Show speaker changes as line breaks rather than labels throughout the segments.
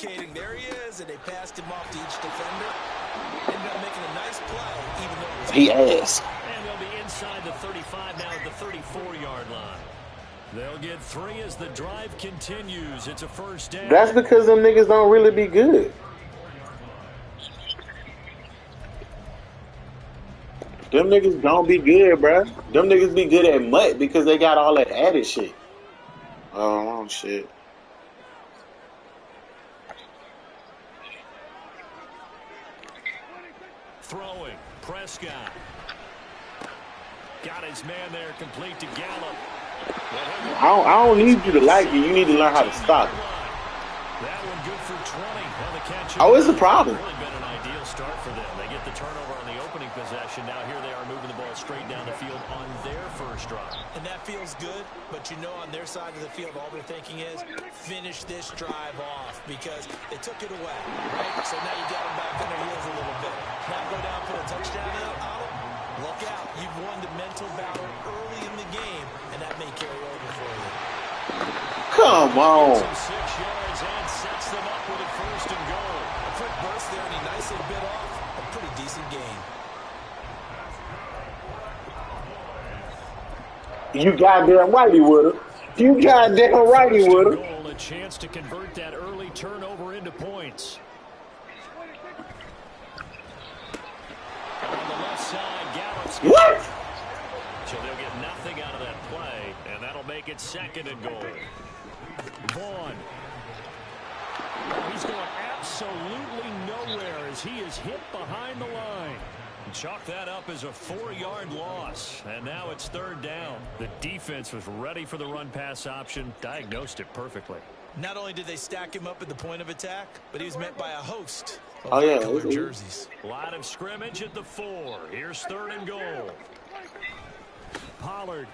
indicating there he is, and they passed him off to each defender. Ended up making a nice play, even though it was
he asked.
And they'll be inside the 35 now at the 34-yard line. They'll get 3 as the drive continues. It's a first down.
That's because them niggas don't really be good. Them niggas don't be good, bruh. Them niggas be good at mutt because they got all that added shit. Oh, shit.
Throwing. Prescott. Got his man there, complete to Gallup.
I don't need you to like it. You need to learn how to stop it.
That one good for 20. Well, the catch
Oh, it's a problem.
really been an ideal start for them. They get the turnover on the opening possession. Now here they are moving the ball straight down the field on their first drive.
And that feels good, but you know on their side of the field, all they're thinking is finish this drive off because they took it away, right? So now you got them back on their heels a little bit. Now go down, put a touchdown on them. Look out. You've won the mental battle early in the game, and that may carry over for you.
Come on.
Gets him 6 yards and sets them up with a first and goal.
A quick burst there, and he nicely bit off a pretty decent game.
You goddamn right he would've. You goddamn right he would've.
Goal, a chance to convert that early turnover into points. On the left side, Gallup's
What?
so they'll get nothing out of that play, and that'll make it second and goal. Vaughn. He's going absolutely nowhere as he is hit behind the line. Chalk that up as a 4-yard loss, and now it's third down. The defense was ready for the run-pass option, diagnosed it perfectly.
Not only did they stack him up at the point of attack, but he was met by a host of
Oh, yeah.
colored jerseys.
Line of scrimmage at the 4. Here's third and goal. Pollard.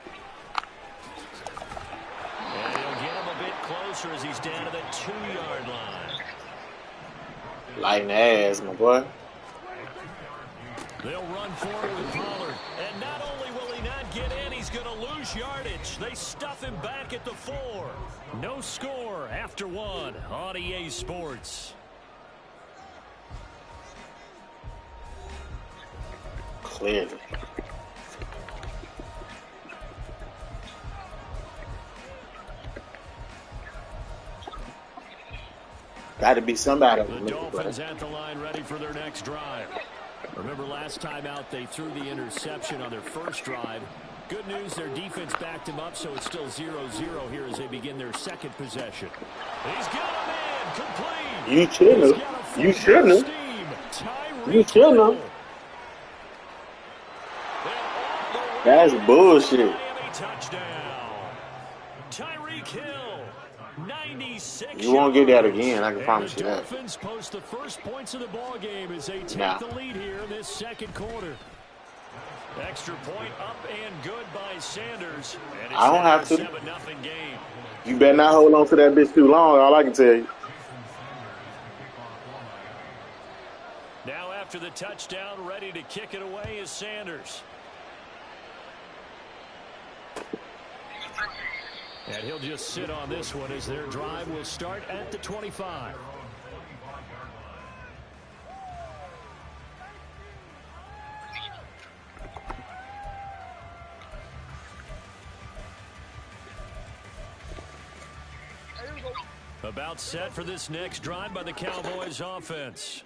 And he'll get him a bit closer as he's down to the 2-yard line.
Lighting ass, my boy.
They'll run forward with Pollard. And not only will he not get in, he's going to lose yardage. They stuff him back at the 4. No score after 1 on EA Sports.
Clearly. Got to be somebody.
The Dolphins at the line ready for their next drive. Remember last time out they threw the interception on their first drive. Good news, their defense backed him up, so it's still 0-0 here as they begin their second possession. He's got a man complete.
You shouldn't have. You shouldn't have. You shouldn't have. That's bullshit.
Touchdown. Tyreek Hill, 96.
You won't get that again, I can promise you that.
The Dolphins post the first points of the ball game as they take the lead here in this second quarter. Extra point up and good by Sanders. And
I don't have to.
7-0 game.
You better not hold on to that bitch too long, all I can tell you.
Now after the touchdown, ready to kick it away is Sanders. And he'll just sit on this one as their drive will start at the 25. About set for this next drive by the Cowboys offense.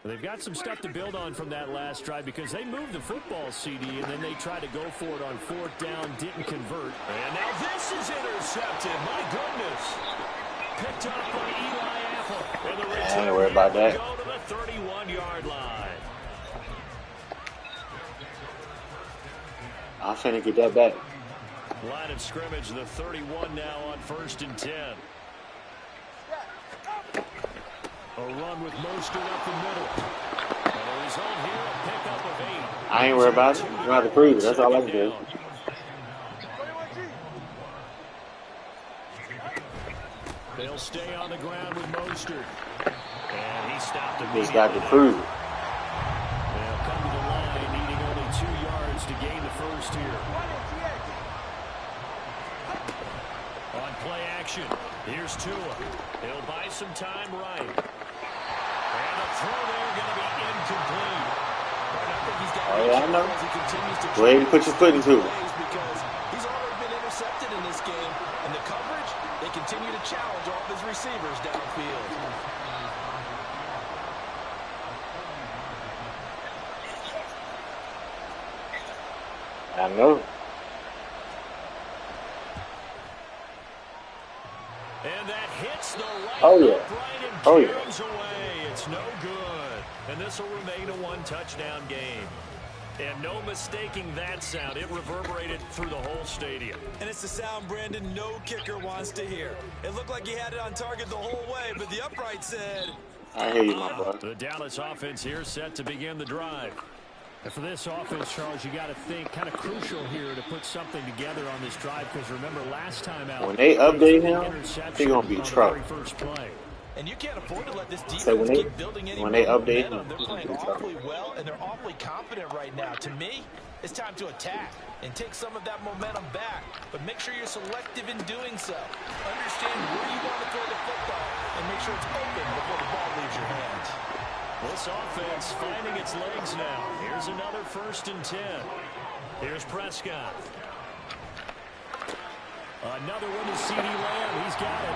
They've got some stuff to build on from that last drive because they moved the football, CD, and then they tried to go for it on 4th down, didn't convert. And now this is intercepted. My goodness. Picked up by Eli Apple. And the return
I ain't worried about that.
go to the 31-yard line.
I'm finna get that back.
Line of scrimmage, the 31 now on 1st and 10. A run with Mostert up the middle. And a result here, a pickup of 8.
I ain't worried about it. You don't have to prove it. That's all I can do.
They'll stay on the ground with Mostert. And he stopped him.
Just got to prove it.
They'll come to the line, needing only 2 yards to gain the first here. On play action, Here's Tua. He'll buy some time right. And the throw there going to be incomplete.
But I think he's got
Oh, yeah, I know.
as he continues to
Go ahead and put your foot into it.
because he's already been intercepted in this game. And the coverage, they continue to challenge all of his receivers downfield.
I know.
And that hits the right
Oh, yeah.
upright and
Oh, yeah.
carries away. It's no good. And this will remain a one-touchdown game. And no mistaking that sound. It reverberated through the whole stadium.
And it's the sound, Brandon, no kicker wants to hear. It looked like he had it on target the whole way, but the upright said...
I hear you, my boy.
The Dallas offense here set to begin the drive. And for this offense, Charles, you got to think kind of crucial here to put something together on this drive because remember last time out
When they update him, he gonna be trouble.
First play.
And you can't afford to let this defense
So
keep building any
when they
more
update
momentum.
him,
They're playing awfully well, and they're awfully confident right now. To me, it's time to attack and take some of that momentum back. But make sure you're selective in doing so. Understand where you want to throw the football, and make sure it's open before the ball leaves your hands.
This offense finding its legs now. Here's another 1st and 10. Here's Prescott. Another one to CeeDee Lamb. He's got it.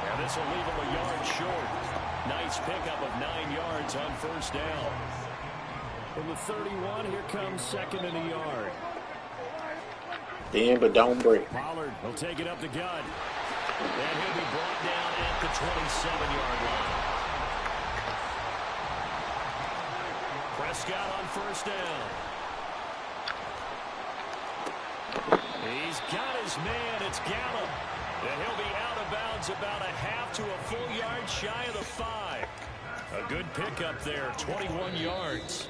And this will leave him a yard short. Nice pickup of 9 yards on 1st down. From the 31, here comes 2nd and a yard.
Bend but don't break.
Pollard will take it up the gut. And he'll be brought down at the 27-yard line. Prescott on 1st down. He's got his man. It's Gallup. And he'll be out of bounds about a half to a full yard shy of the 5. A good pickup there, 21 yards.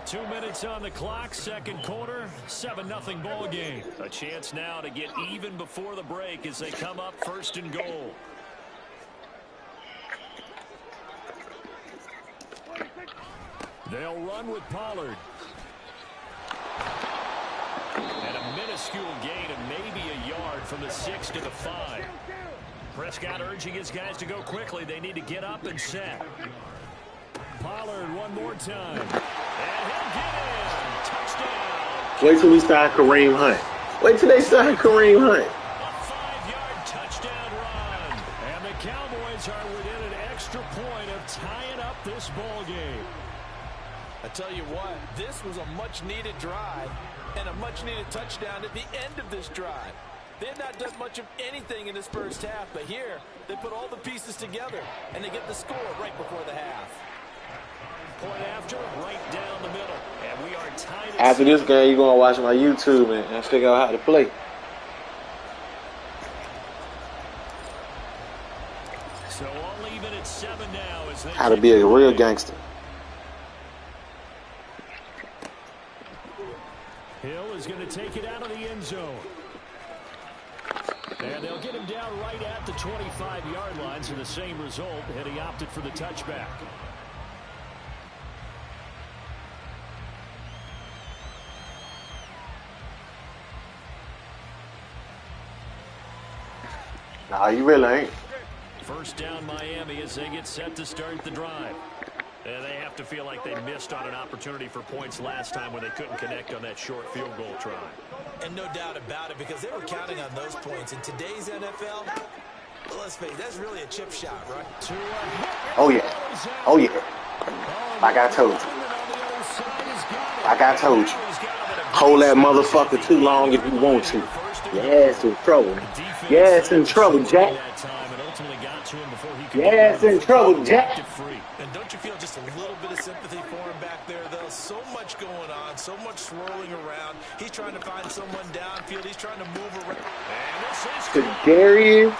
2 minutes on the clock, 2nd quarter, 7-0 ball game. A chance now to get even before the break as they come up 1st and goal. They'll run with Pollard. And a minuscule gain of maybe a yard from the 6 to the 5. Prescott urging his guys to go quickly. They need to get up and set. Pollard one more time. And he'll get in. Touchdown.
Wait till we start Kareem Hunt. Wait till they start Kareem Hunt.
A 5-yard touchdown run. And the Cowboys are within an extra point of tying up this ball game.
I tell you what, this was a much-needed drive and a much-needed touchdown at the end of this drive. They had not done much of anything in this first half, but here they put all the pieces together, and they get the score right before the half.
Point after, right down the middle. And we are tied.
After this game, you're going to watch my YouTube and figure out how to play.
So all even at 7 now as they
How to be a real gangster.
Hill is going to take it out of the end zone. And they'll get him down right at the 25-yard line, so the same result, and he opted for the touchback.
Nah, you really ain't.
1st down Miami as they get set to start the drive. And they have to feel like they missed on an opportunity for points last time when they couldn't connect on that short field goal try.
And no doubt about it, because they were counting on those points. In today's NFL, well, let's face it, that's really a chip shot, right?
Oh, yeah. Oh, yeah. Like I told you. Like I told you. Hold that motherfucker too long if you want to. Your ass in trouble. Your ass in trouble, Jack. Your ass in trouble, Jack.
And don't you feel just a little bit of sympathy for him back there, though? So much going on, so much swirling around. He's trying to find someone downfield. He's trying to move around. And this is
Darius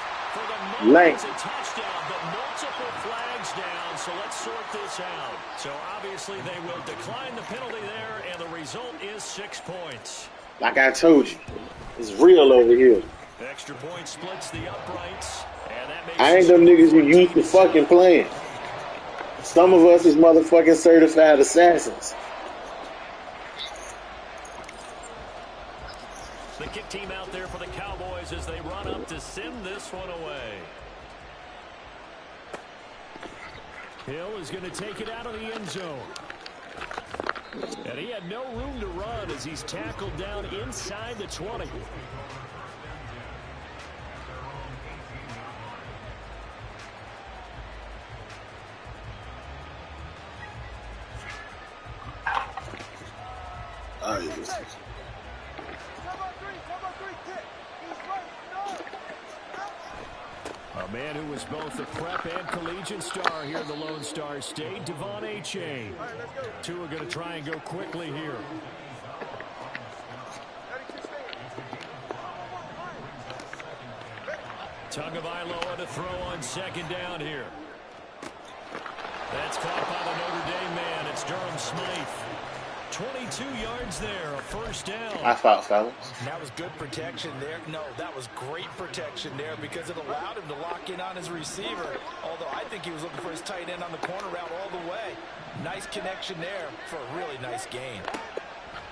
Lane.
a touchdown, but multiple flags down, so let's sort this out. So obviously they will decline the penalty there, and the result is 6 points.
Like I told you, it's real over here.
Extra point splits the uprights, and that makes
I ain't them niggas who used to fucking playing. Some of us is motherfucking certified assassins.
the kick team out there for the Cowboys as they run up to send this one away. Hill is going to take it out of the end zone. And he had no room to run as he's tackled down inside the 20. A man who was both a prep and collegiate star here in the Lone Star State, Devon Achane. Two are going to try and go quickly here. Tagovailoa to throw on second down here. That's caught by the Notre Dame man. It's Durham Smythe. 22 yards there, a first down.
I thought, fellas.
That was good protection there. No, that was great protection there because it allowed him to lock in on his receiver. Although I think he was looking for his tight end on the corner route all the way. Nice connection there for a really nice gain.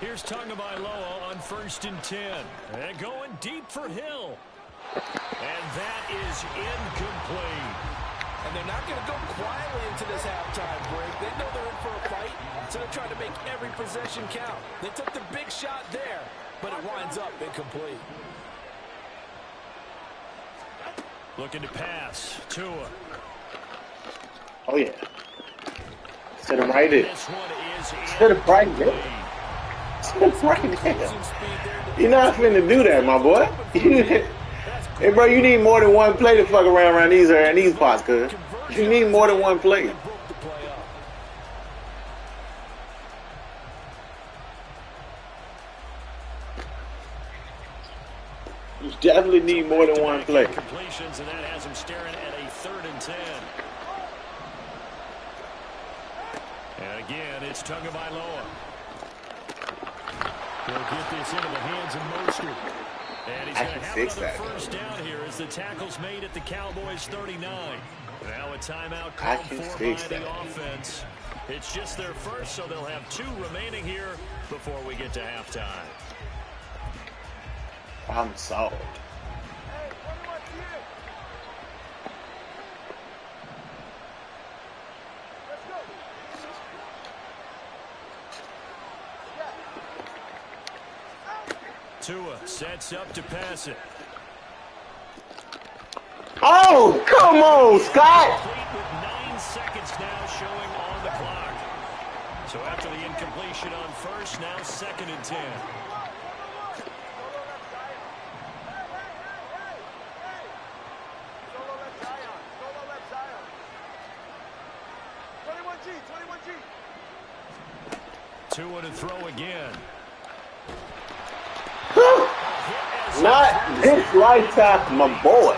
Here's Tagovailoa on 1st and 10. And going deep for Hill. And that is incomplete.
And they're not going to go quietly into this halftime break. They know they're in for a fight, so they're trying to make every possession count. They took the big shot there, but it winds up incomplete.
Looking to pass. Tua.
Oh, yeah. Set him right there.
This one is
Set him right there. Set him right there. You're not finna do that, my boy. Hey, bro, you need more than one play to fuck around these parts, cuz. You need more than one play. You definitely need more than one play.
Completions, and that has him staring at a 3rd and 10. And again, it's Tagovailoa. He'll get this into the hands of Mostert. And he's going to have another first down here as the tackle's made at the Cowboys' 39. Now a timeout called for by the offense. It's just their first, so they'll have 2 remaining here before we get to halftime.
I'm sold.
Tua sets up to pass it.
Oh, come on, Scott!
With 9 seconds now showing on the clock. So after the incompletion on first, now 2nd and 10. Tua to throw again.
Not this lifetime, my boy.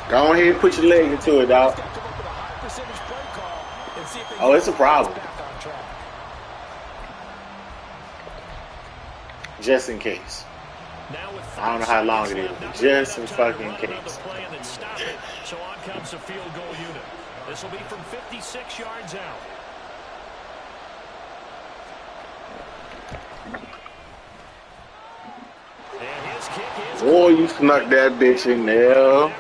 Go ahead and put your leg into it, dog. Oh, it's a problem. Just in case. I don't know how long it is, but just in fucking case.
So on comes a field goal unit. This will be from 56 yards out.
Boy, you snuck that bitch in there.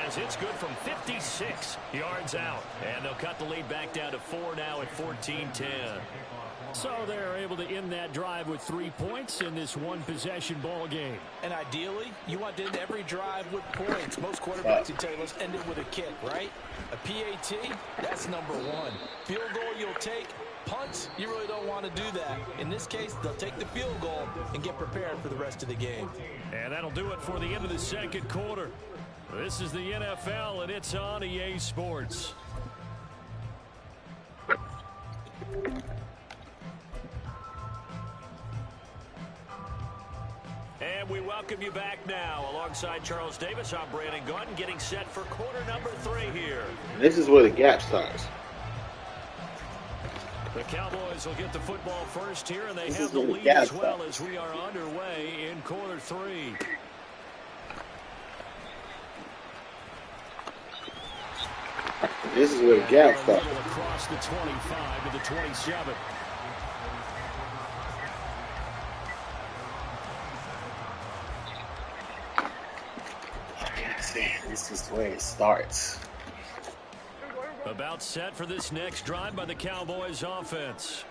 As it's good from 56 yards out. And they'll cut the lead back down to 4 now at 14-10. So they're able to end that drive with 3 points in this one-possession ball game.
And ideally, you want to end every drive with points. Most quarterbacks would tell you, let's end it with a kick, right? A PAT, that's number 1. Field goal you'll take. Punts, you really don't want to do that. In this case, they'll take the field goal and get prepared for the rest of the game.
And that'll do it for the end of the second quarter. This is the NFL, and it's on EA Sports. And we welcome you back now. Alongside Charles Davis, I'm Brandon Gordon, getting set for quarter number 3 here.
This is where the gap starts.
The Cowboys will get the football first here, and they have the lead as well as we are underway in quarter 3.
This is where the gap starts.
Across the 25 to the 27.
This is where it starts.
About set for this next drive by the Cowboys offense.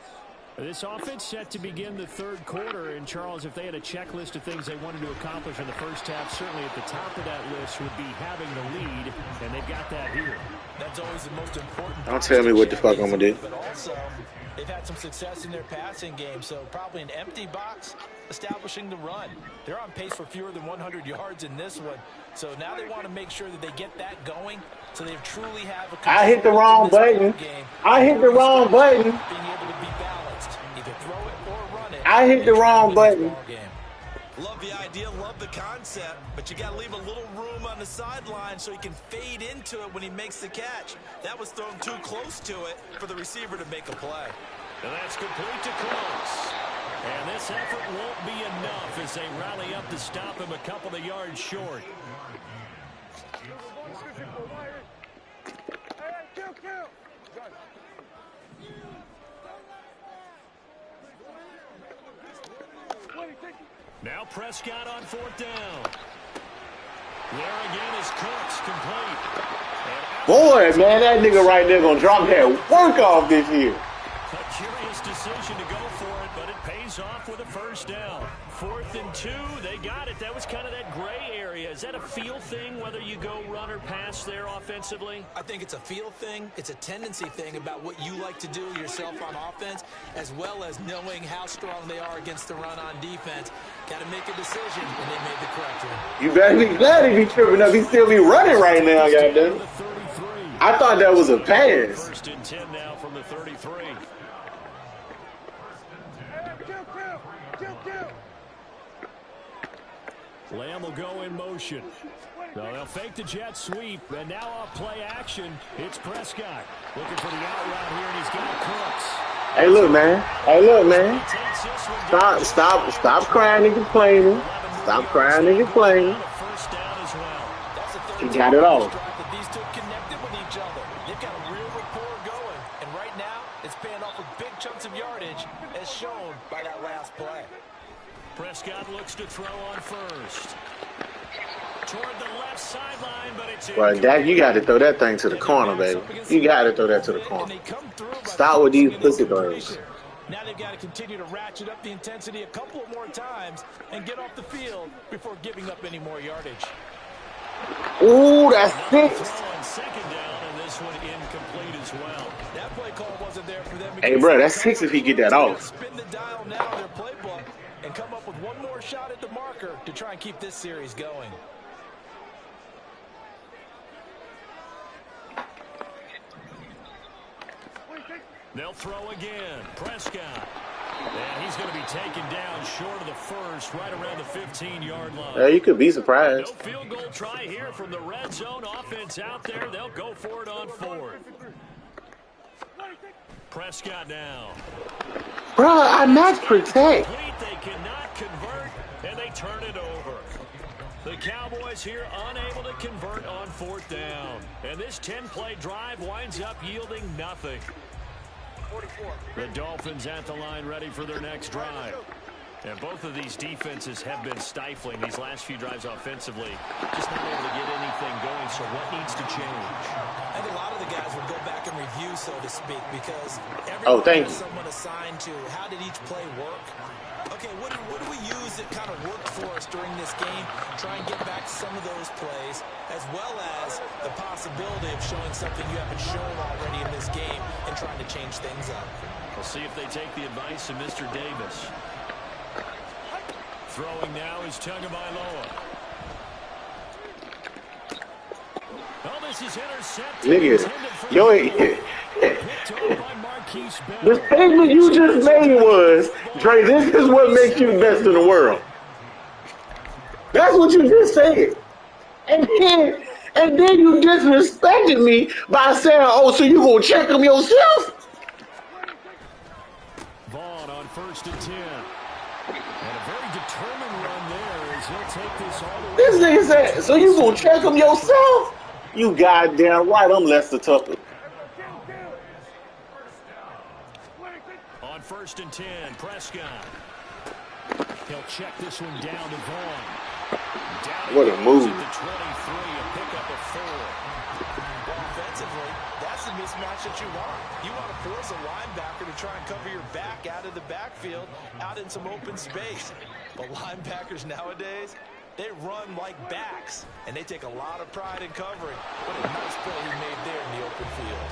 This offense set to begin the third quarter. And, Charles, if they had a checklist of things they wanted to accomplish in the first half, certainly at the top of that list would be having the lead, and they've got that here.
That's always the most important.
Don't tell me what the fuck I'm going to do.
But also, they've had some success in their passing game, so probably an empty box establishing the run. They're on pace for fewer than 100 yards in this one. So now they want to make sure that they get that going so they truly have a
I hit the wrong button. I hit the wrong button.
Being able to be balanced, either throw it or run it.
I hit the wrong button.
Love the idea, love the concept, but you got to leave a little room on the sideline so he can fade into it when he makes the catch. That was thrown too close to it for the receiver to make a play.
And that's complete to close. And this effort won't be enough as they rally up to stop him a couple of yards short. Now Prescott on fourth down. There again is Cooks, complete.
Boy, man, that nigga right there gonna drop that work off this year.
A curious decision to go for it, but it pays off with a first down. 4th and 2, they got it. That was kind of that gray area. Is that a feel thing, whether you go run or pass there offensively?
I think it's a feel thing. It's a tendency thing about what you like to do yourself on offense, as well as knowing how strong they are against the run on defense. Got to make a decision, and they made the correct one.
You better be glad if he's tripping up. He still be running right now, goddamn. I thought that was a pass.
1st and 10 now from the 33. Lamb will go in motion. So they'll fake the jet sweep, and now off play action, it's Prescott. Looking for the out route here, and he's got Cooks.
Hey, look, man. Hey, look, man. Stop crying and complaining. Stop crying and complaining. He got it all.
These two connected with each other. They've got a real rapport going, and right now it's paying off with big chunks of yardage, as shown by that last play.
Prescott looks to throw on first. Toward the left sideline, but it's
Well, Dak, you got to throw that thing to the corner, baby. You got to throw that to the corner. Stop with these pussy birds.
Now they've got to continue to ratchet up the intensity a couple more times and get off the field before giving up any more yardage.
Ooh, that's 6.
Second down, and this one incomplete as well.
That play call wasn't there for them.
Hey, bro, that's 6 if he get that off.
Spin the dial now in their playbook and come up with one more shot at the marker to try and keep this series going.
They'll throw again. Prescott. And he's going to be taken down short of the first, right around the 15-yard line.
Yeah, you could be surprised.
No field goal try here from the red zone offense out there. They'll go for it on 4th. Prescott now.
Bro, I match protect.
They cannot convert, and they turn it over. The Cowboys here unable to convert on 4th down. And this 10-play drive winds up yielding nothing. The Dolphins at the line ready for their next drive. And both of these defenses have been stifling these last few drives offensively. Just not able to get anything going, so what needs to change?
I think a lot of the guys will go back and review, so to speak, because everyone has someone assigned to how did each play work. Okay, what do we use that kind of worked for us during this game? Try and get back some of those plays, as well as the possibility of showing something you haven't shown already in this game and trying to change things up.
We'll see if they take the advice of Mr. Davis. Throwing now is Tagovailoa. Oh, this is intercepted.
Nigga, the statement you just made was, Dre, this is what makes you the best in the world. That's what you just said. And then you disrespected me by saying, oh, so you gonna check them yourself?
Vaughn on 1st and 10. And a very determined run there as he'll take this all the way.
This nigga said, so you gonna check them yourself? You goddamn right, I'm Lester Tucker.
On 1st and 10, Prescott. He'll check this one down to Vaughn.
What a move.
At the 23, a the 4.
Well, offensively, that's the mismatch that you want. You want to force a linebacker to try and cover your back out of the backfield, out in some open space. But linebackers nowadays, they run like backs, and they take a lot of pride in covering. What a nice play he made there in the open field.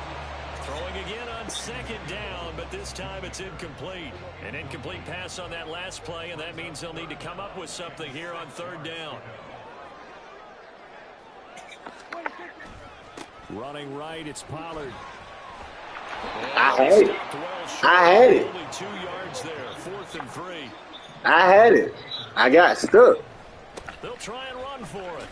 Throwing again on second down, but this time it's incomplete. An incomplete pass on that last play, and that means they'll need to come up with something here on third down. Running right, it's Pollard.
I had it. I had it.
Only 2 yards there, 4th and 3.
I had it. I got stuck.
They'll try and run for it.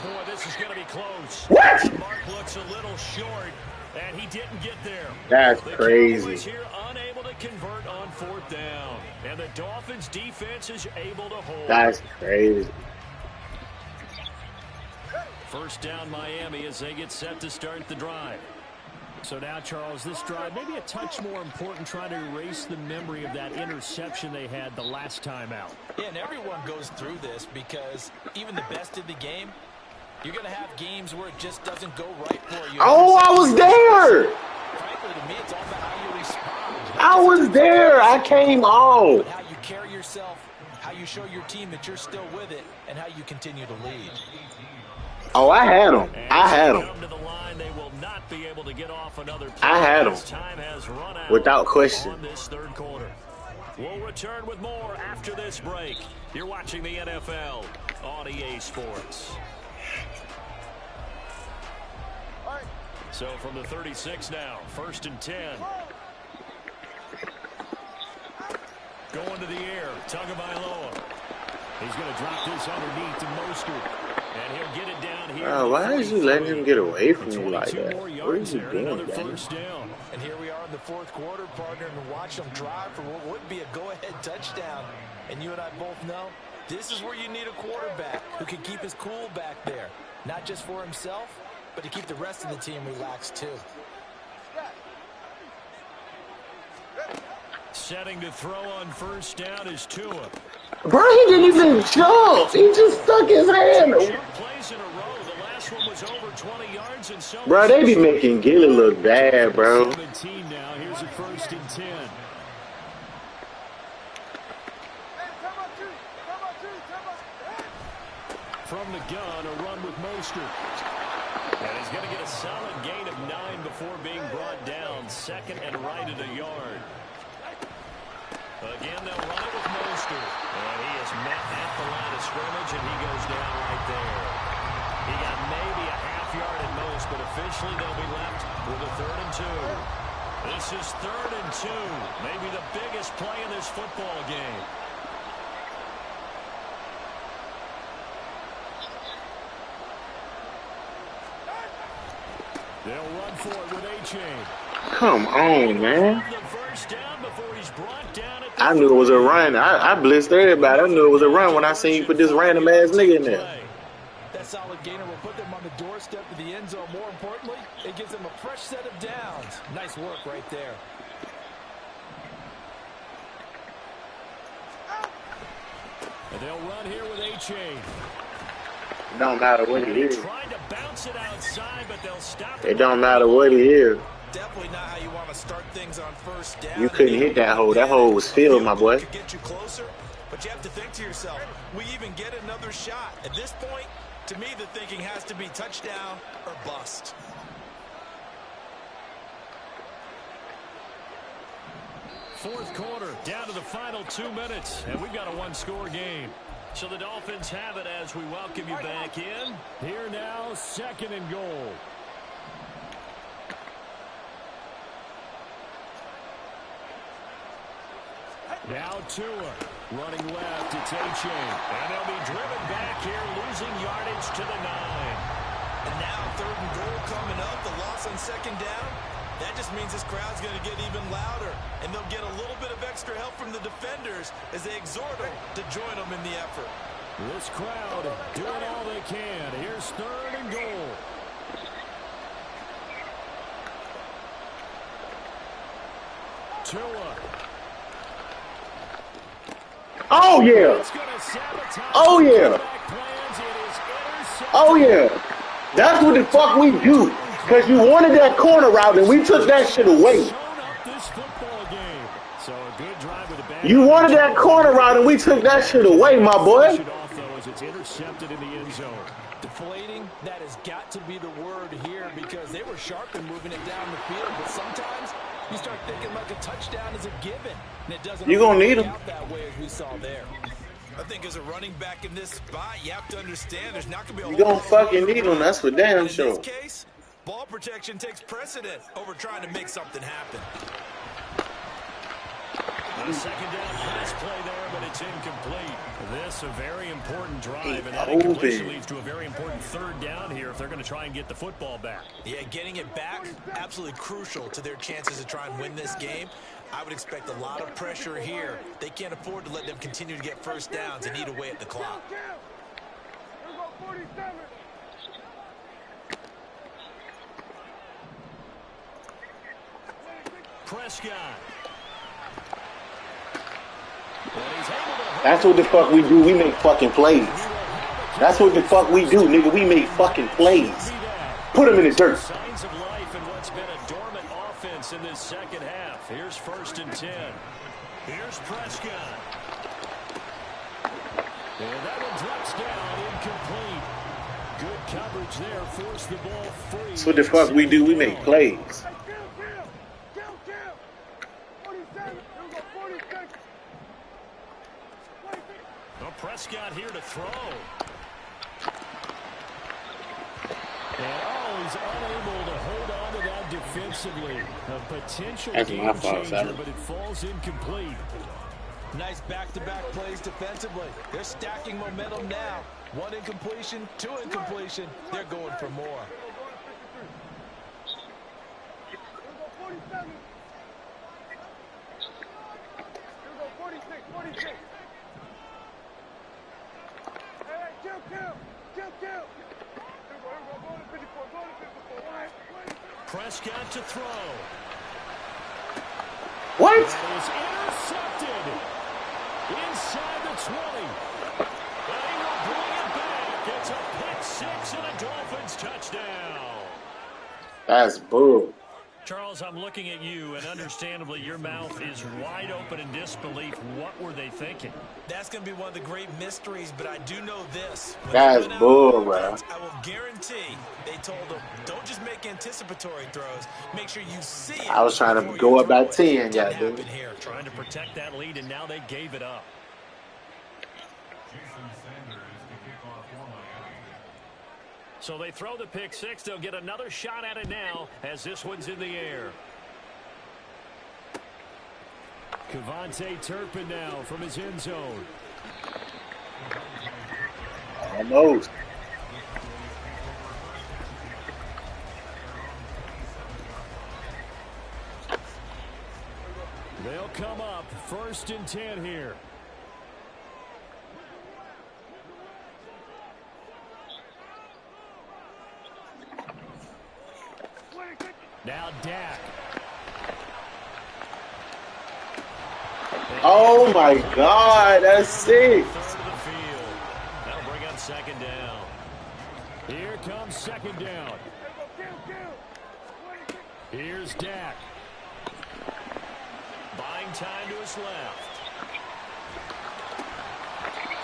Boy, this is going to be close.
What?
The mark looks a little short, and he didn't get there.
That's
the
crazy.
Cowboys here unable to convert on 4th down, and the Dolphins' defense is able to hold.
That's crazy.
First down, Miami, as they get set to start the drive. So now, Charles, this drive maybe a touch more important, trying to erase the memory of that interception they had the last time out.
Yeah, and everyone goes through this because even the best in the game, you're going to have games where it just doesn't go right for you.
Oh, I was there.
Frankly, to me, it's all about how you respond.
I was there. I came on.
But how you carry yourself, how you show your team that you're still with it, and how you continue to lead.
Oh, I had him. I had him.
To the line, they will not be able to get off another play.
I had him.
Time has run out
Without question.
on this third quarter. We'll return with more after this break. You're watching the NFL on EA Sports. So from the 36 now, 1st and 10. Going to the air, Tagovailoa. He's going to drop this underneath to Mostert. And he'll get it down here.
Oh, why is you letting him get away from you like that? What are you doing,
Another
man?
first down.
And here we are in the 4th quarter, partner, and watch them drive for what would be a go-ahead touchdown. And you and I both know this is where you need a quarterback who can keep his cool back there. Not just for himself, but to keep the rest of the team relaxed too.
Setting to throw on first down is Tua.
Bro, he didn't even jump. He just stuck his hand.
Plays in a row. The last one was over 20 yards and so.
Bro, they be making Gilly look bad, bro.
17 now. Here's a 1st and 10. From the gun, a run with Mostert. And he's going to get a solid gain of 9 before being brought down. 2nd and right at a yard. Again, they'll run it with Mostert. And he is met at the line of scrimmage, and he goes down right there. He got maybe a half yard at most, but officially they'll be left with a 3rd and 2. This is 3rd and 2. Maybe the biggest play in this football game. They'll run for it with A-Chain.
Come on, man.
The first down before he's brought down at the
I knew it was a run. I blitzed everybody. I knew it was a run when I seen you put this random ass nigga in there.
That solid gainer will put them on the doorstep of the end zone. More importantly, it gives them a fresh set of downs. Nice work right there.
And they'll run here with A-Chain.
It don't matter what he is.
Tried to bounce it outside, but they'll stop
It don't matter what he is.
Definitely not how you want to start things on first down.
You couldn't hit that hole. That hole was filled, my boy.
Could get you closer, but you have to think to yourself, we even get another shot. At this point, to me, the thinking has to be touchdown or bust.
Fourth quarter, down to the final 2 minutes, and we've got a one-score game. So the Dolphins have it as we welcome you back in. Here now, 2nd and goal. Now Tua, running left, it's A-Chain. And they'll be driven back here, losing yardage to the 9.
And now 3rd and goal coming up, the loss on 2nd down. That just means this crowd's going to get even louder, and they'll get a little bit of extra help from the defenders as they exhort them to join them in the effort.
This crowd doing all they can. Here's 3rd and goal. Tua.
Oh, yeah. Oh, yeah. Oh, yeah. That's what the fuck we do. Because you wanted that corner route and we took that shit away. You wanted that corner route and we took that shit away, my boy.
It's intercepted in the end zone.
Deflating, that has got to be the word here because they were sharp in moving it down the field, but sometimes you start thinking like a touchdown is a given, and it doesn't
You're gonna need him
that way as we saw there. I think as a running back in this spot, you have to understand there's not going to be a
you gonna fucking need him, that's for damn sure.
In this case, ball protection takes precedent over trying to make something happen.
A second down pass play there, but it's incomplete. This a very important drive, and that incompletion leads to a very important third down here if they're going to try and get the football back.
Yeah, getting it back, absolutely crucial to their chances to try and win this game. I would expect a lot of pressure here. They can't afford to let them continue to get first downs and eat away at the clock.
Prescott.
That's what the fuck we do. We make fucking plays. That's what the fuck we do, nigga. We make fucking plays. Put them in the dirt.
Signs of life in what's been a dormant offense in this second half. Here's 1st and 10. Here's Prescott. And that one drops down, incomplete. Good coverage there, forced the ball free.
That's what the fuck we do. We make plays.
Prescott here to throw. And he's unable to hold on to that defensively. A potential game changer, but it falls incomplete.
Nice back-to-back plays defensively. They're stacking momentum now. 1 incompletion, 2 incompletion. They're going for more.
Prescott to throw.
What?
That is intercepted. Inside the 20. They will bring it back. It's a pick 6 and a Dolphins touchdown.
That's bull.
Charles, I'm looking at you, and understandably, your mouth is wide open in disbelief. What were they thinking?
That's going to be one of the great mysteries, but I do know this.
That's bull, bro.
I will guarantee they told them, don't just make anticipatory throws. Make sure you see it.
I was trying to go up by 10, yeah, dude.
Trying to protect that lead, and now they gave it up. So they throw the pick 6. They'll get another shot at it now as this one's in the air. Cavante Turpin now from his end zone.
Almost.
They'll come up 1st and 10 here. Now Dak.
Oh my God, that's sick.
That'll bring up 2nd down. Here comes 2nd down. Here's Dak. Buying time to his left.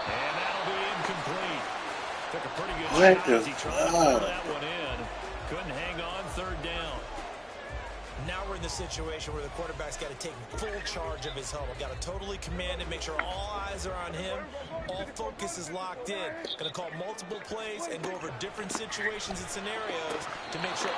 And that'll be incomplete. Took a pretty good shot as he tried to pull that one in. Couldn't hang on 3rd down.
Now we're in the situation where the quarterback's got to take full charge of his huddle. Got to totally command it, make sure all eyes are on him. All focus is locked in. Going to call multiple plays and go over different situations and scenarios to make sure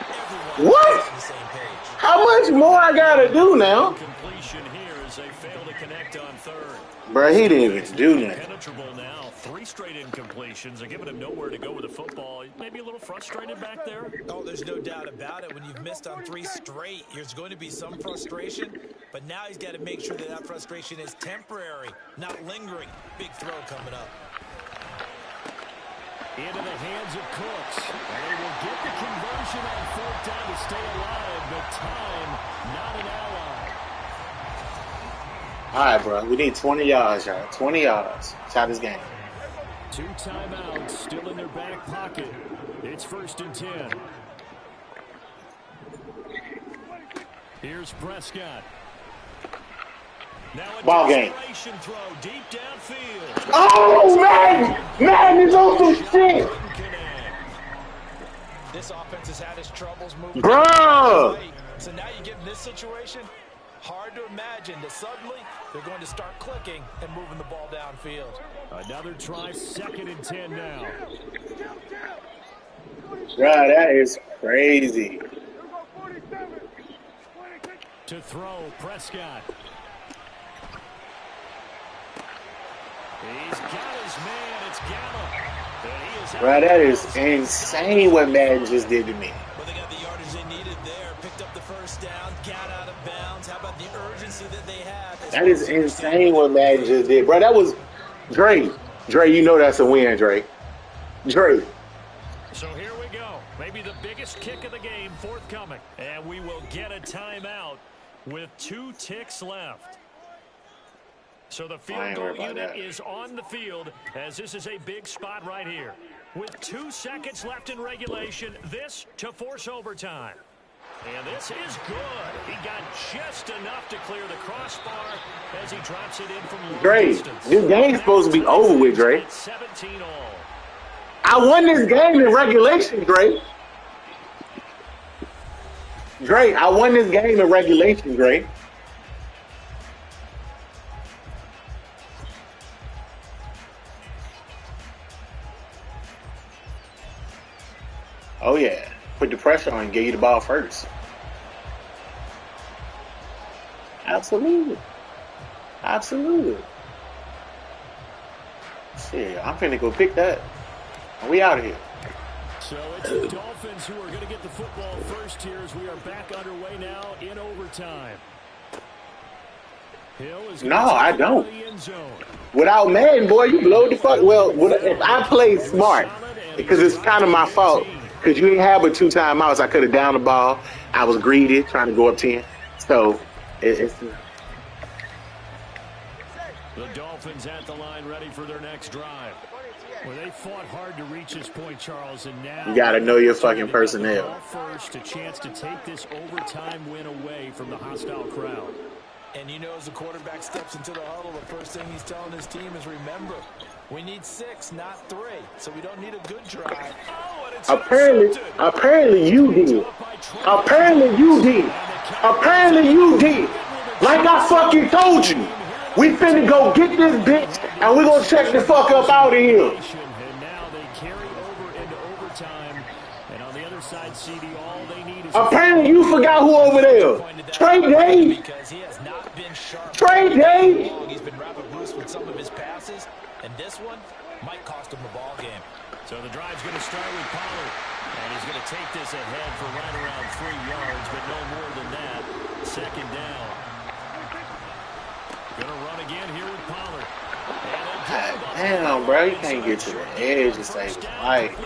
everyone is on the same page.
How much more I got to do now?
Completion here as they fail to connect on 3rd.
Bro, he didn't even do nothing.
Penetrable now. 3 straight incompletions. They're giving him nowhere to go with the football. Maybe a little frustrated back there.
Oh, there's no doubt about it. When you've missed on 3 straight, there's going to be some frustration. But now he's got to make sure that that frustration is temporary, not lingering. Big throw coming up.
Into the hands of Cooks. And they will get the conversion on 4th down to stay alive, but time not an ally.
All right, bro. We need 20 yards, y'all. 20 yards. It's out this game.
2 timeouts still in their back pocket. It's 1st and 10. Here's Prescott. Now a
Ball game.
throw deep downfield.
Oh, man is on some shit.
This offense has had its troubles moving.
Bruh.
So now you get in this situation, hard to imagine that suddenly they're going to start clicking and moving the ball downfield.
Another try, 2nd and 10 now.
Bruh, that is crazy.
To throw, Prescott. He's got his man. It's Gallup.
Bruh, that is insane what Madden just did to me.
Well, they got the yardage they needed there. Picked up the first down. Got out of bounds. How about the urgency that they have?
That is insane what Madden just did. Bruh, that was Dre. Dre, you know that's a win, Dre. Dre.
So here we go. Maybe the biggest kick of the game forthcoming. And we will get a timeout with 2 ticks left. So the field goal unit is on the field as this is a big spot right here. With 2 seconds left in regulation, this to force overtime. And this is good. He got just enough to clear the crossbar as he drops it in from long distance.
This game's supposed to be over with, Dre.
17 all.
I won this game in regulation, Dre. Dre, I won this game in regulation, Dre. Oh, yeah. Put the pressure on and get you the ball first. Absolutely. Absolutely. Shit, I'm finna go pick that. We out of here.
So it's the Dolphins who are going to get the football first here as we are back underway now in overtime. Hill is
no, I don't.
the end zone.
Without Madden, boy, you blow the fuck. Well, if I played smart, because it's kind of my fault. Because you didn't have but 2 timeouts. I could have downed the ball. I was greedy, trying to go up 10. So, it's...
The Dolphins at the line ready for their next drive. Well, they fought hard to reach this point, Charles, and now...
You got to know your fucking personnel.
First, a chance to take this overtime win away from the hostile crowd.
And you know, as the quarterback steps into the huddle, the first thing he's telling his team is, remember, we need 6, not 3. So we don't need a good drive.
Apparently you did. Apparently you did. Apparently you did. Like I fucking told you. We finna go get this bitch, and we're gonna check the fuck up out of here.
And now they carry over into overtime. And on the other side, CD, all they need is...
Apparently you forgot who over there. Trey Day. Trey Day.
He's been rapid boost with some of his passes, and this one might cost him the ball game.
So the drive's going to start with Pollard. And he's going to take this ahead for right around 3 yards, but no more than that. 2nd down. Going to run again here with Pollard.
Damn, bro, you can't get to the edge and save his life.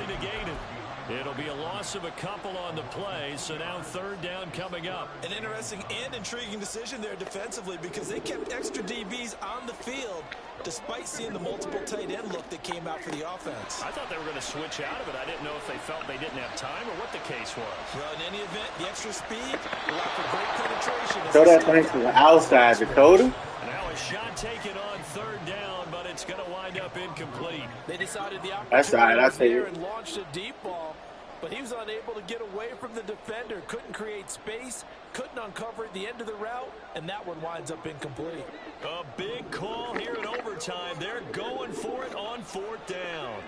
It'll be a loss of a couple on the play, so now 3rd down coming up.
An interesting and intriguing decision there defensively because they kept extra DBs on the field despite seeing the multiple tight end look that came out for the offense.
I thought they were going to switch out of it. I didn't know if they felt they didn't have time or what the case was.
Well, in any event, the extra speed allowed for great penetration.
Throw that thing to the outside, Dakota.
Now a shot taken on 3rd down, but it's going to wind up incomplete.
They decided the
That's all right, I'll
opportunity was
take
there
it.
and launched a deep ball, but he was unable to get away from the defender, couldn't create space, couldn't uncover at the end of the route, and that one winds up incomplete.
A big call here in overtime. They're going for it on 4th down.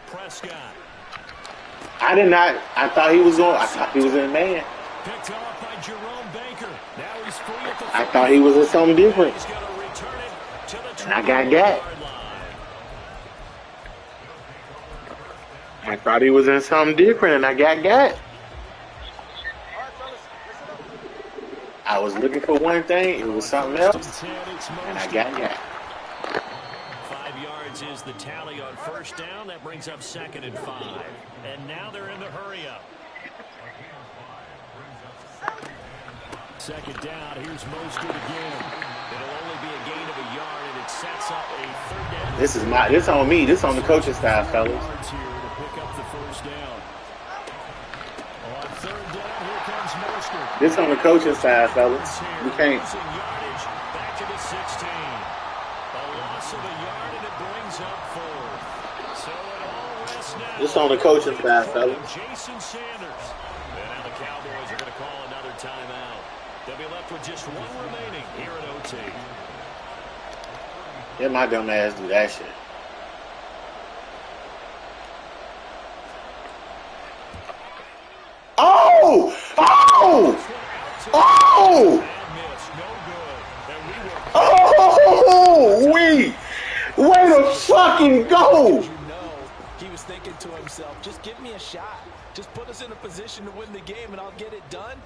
Prescott.
I thought he was going. I thought he was in man.
Picked off by Jerome Baker. Now he's free at the
I thought he was in something different.
He's going to return it to the
And I got gat. I thought he was in something different, and I got gat. I was looking for one thing, it was something else, and I got gat.
5 yards is the tally on 1st down. That brings up 2nd and 5. And now they're in the hurry-up. 2nd down. Here's Mostert again. It'll only be a gain of a sets up a third down.
This on me. This on the coaching staff, fellas.
Here to pick up the first down. On third down, here comes Mostert.
This on the coaching staff, fellas. We can't.
Yardage back to the 16. A loss of a yard, and it brings up fourth. So it all rests now.
This on the coaching staff, fellas.
Jason Sanders. And now the Cowboys are going to call another timeout. They'll be left with just one remaining here at OT.
Let my dumb ass do that shit. Oh! Oh! Oh! Oh! Way to fucking go!
He was thinking to himself, just give me a shot. Just put us in a position to win the game and I'll get it done.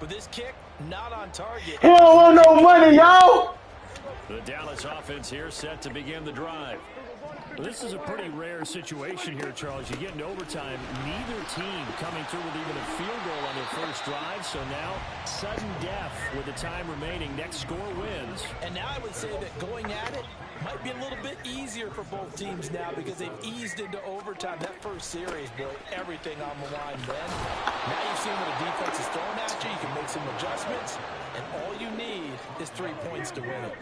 But this kick, not on target.
He don't want no money, y'all!
The Dallas offense here set to begin the drive. Well, this is a pretty rare situation here, Charles. You get into overtime, neither team coming through with even a field goal on their first drive. So now, sudden death with the time remaining. Next score wins.
And now I would say that going at it might be a little bit easier for both teams now because they've eased into overtime. That first series, boy, everything on the line then. Now you've seen what the defense is throwing at you. You can make some adjustments, and all you need is 3 points to win it.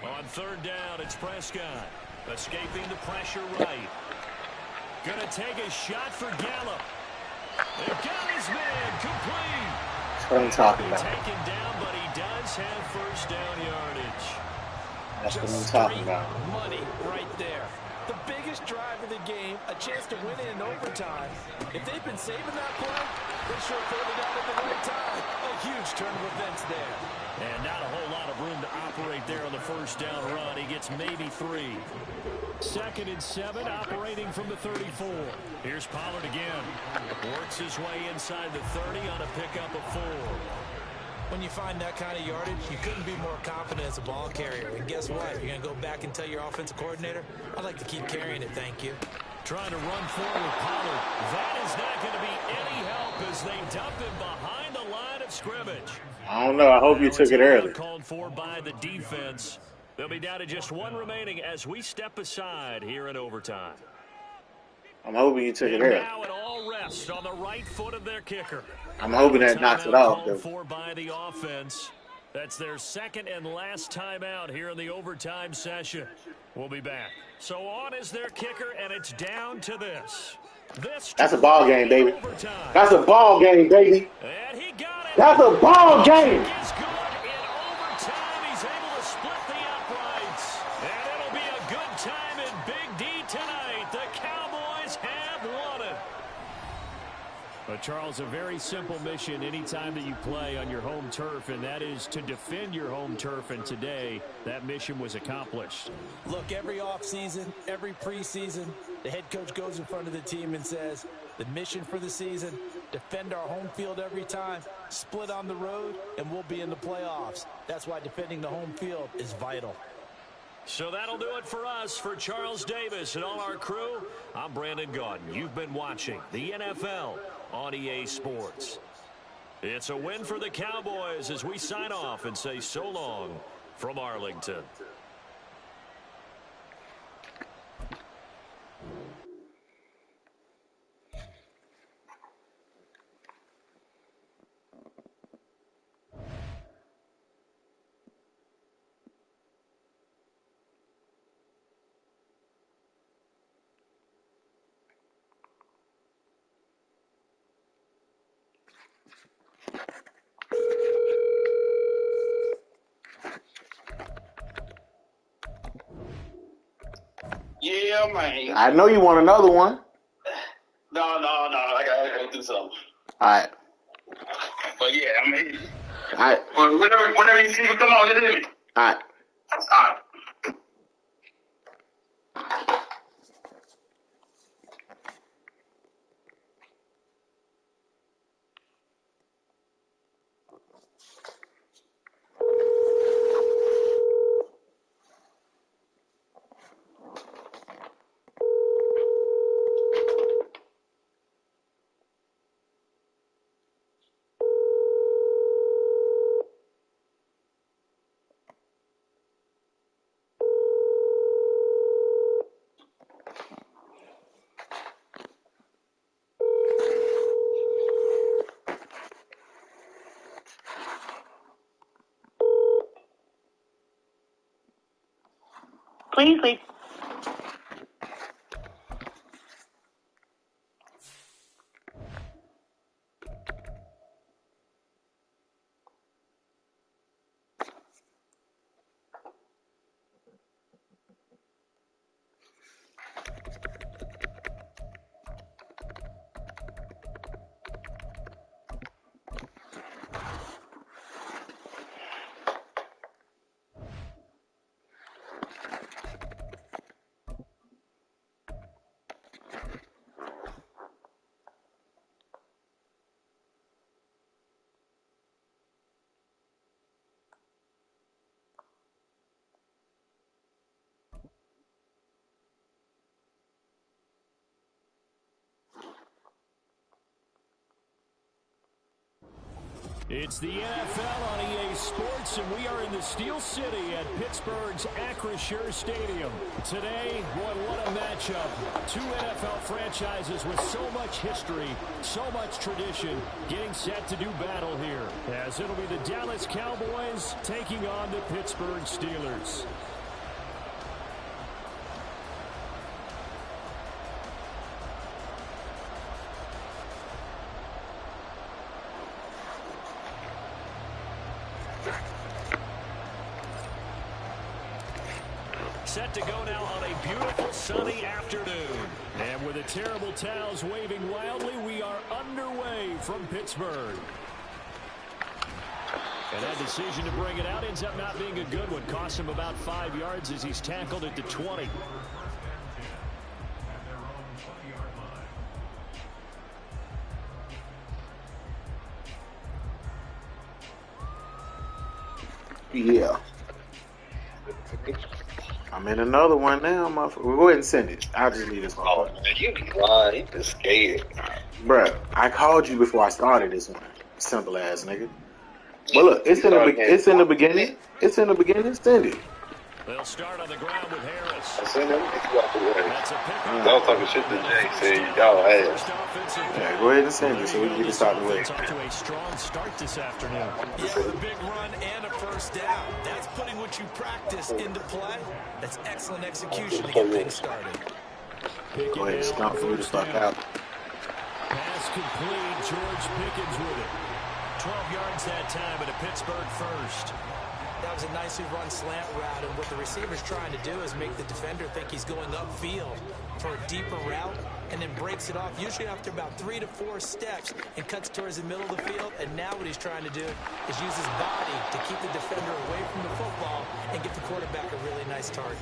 On third down, it's Prescott. Escaping the pressure right. Gonna take a shot for Gallup. They got his man complete.
That's what I'm talking about.
Taken down, but he does have first down yardage.
That's what I'm talking about.
Money right there. The biggest drive of the game, a chance to win it in overtime. If they've been saving that play, they sure pulled it out at the right time. A huge turn of events there.
And not a whole lot of room to operate there on the first down run. He gets maybe 3. 2nd and 7, operating from the 34. Here's Pollard again. Works his way inside the 30 on a pickup of 4.
When you find that kind of yardage, you couldn't be more confident as a ball carrier. And guess what? You're going to go back and tell your offensive coordinator, I'd like to keep carrying it, thank you.
Trying to run forward with Pollard. That is not going to be any help as they dump him behind the line of scrimmage.
I don't know. I hope you took it early.
Called for by the defense. They'll be down to just one remaining as we step aside here in overtime.
I'm hoping you took it early.
Now it all rests on the right foot of their kicker.
I'm hoping that knocks it off, though.
For by the offense. That's their second and last timeout here in the overtime session. We'll be back. So on is their kicker, and it's down to this.
That's a ball game, baby. That's a ball game, baby.
And he got it.
That's a ball game.
Is good in overtime. He's able to split the uprights. And it'll be a good time in Big D tonight. The Cowboys have won it. But, Charles, a very simple mission anytime that you play on your home turf, and that is to defend your home turf. And today, that mission was accomplished.
Look, every offseason, every preseason, the head coach goes in front of the team and says, the mission for the season, defend our home field every time, split on the road, and we'll be in the playoffs. That's why defending the home field is vital.
So that'll do it for us. For Charles Davis and all our crew, I'm Brandon Gaudin. You've been watching the NFL on EA Sports. It's a win for the Cowboys as we sign off and say so long from Arlington.
Yeah, man.
I know you want another one.
No. I gotta do something.
All right.
But yeah, I mean,
All right.
whenever you see me, come on, get in me.
All right.
All right.
Please leave.
It's the NFL on EA Sports, and we are in the Steel City at Pittsburgh's Acrisure Stadium. Today, boy, what a matchup. Two NFL franchises with so much history, so much tradition, getting set to do battle here. As it'll be the Dallas Cowboys taking on the Pittsburgh Steelers. Set to go now on a beautiful sunny afternoon. And with the terrible towels waving wildly, we are underway from Pittsburgh. And that decision to bring it out ends up not being a good one. Costs him about 5 yards as he's tackled at the 20.
Yeah. I'm in another one now, motherfucker. We'll go ahead and send it. I'll just leave this one.
Oh, man, you be lying. You just scared.
Bruh, I called you before I started this one. Simple ass nigga. But look, it's in the beginning. It's in the beginning. Send it.
They'll start on the ground with Harris.
I seen him.
That's a pick.
I was talking shit to Jay, saying y'all ass.
Yeah, go ahead and send it so we can get this out of the way.
Off to a strong start this afternoon.
Yeah, with a big run and a first down. That's putting what you practice into play. That's excellent execution to get things started.
Go ahead and stomp me the fuck out.
Pass complete. George Pickens with it. 12 yards that time at a Pittsburgh first.
That was a nicely run slant route, and what the receiver's trying to do is make the defender think he's going upfield for a deeper route, and then breaks it off, usually after about 3 to 4 steps, and cuts towards the middle of the field. And now what he's trying to do is use his body to keep the defender away from the football and get the quarterback a really nice target.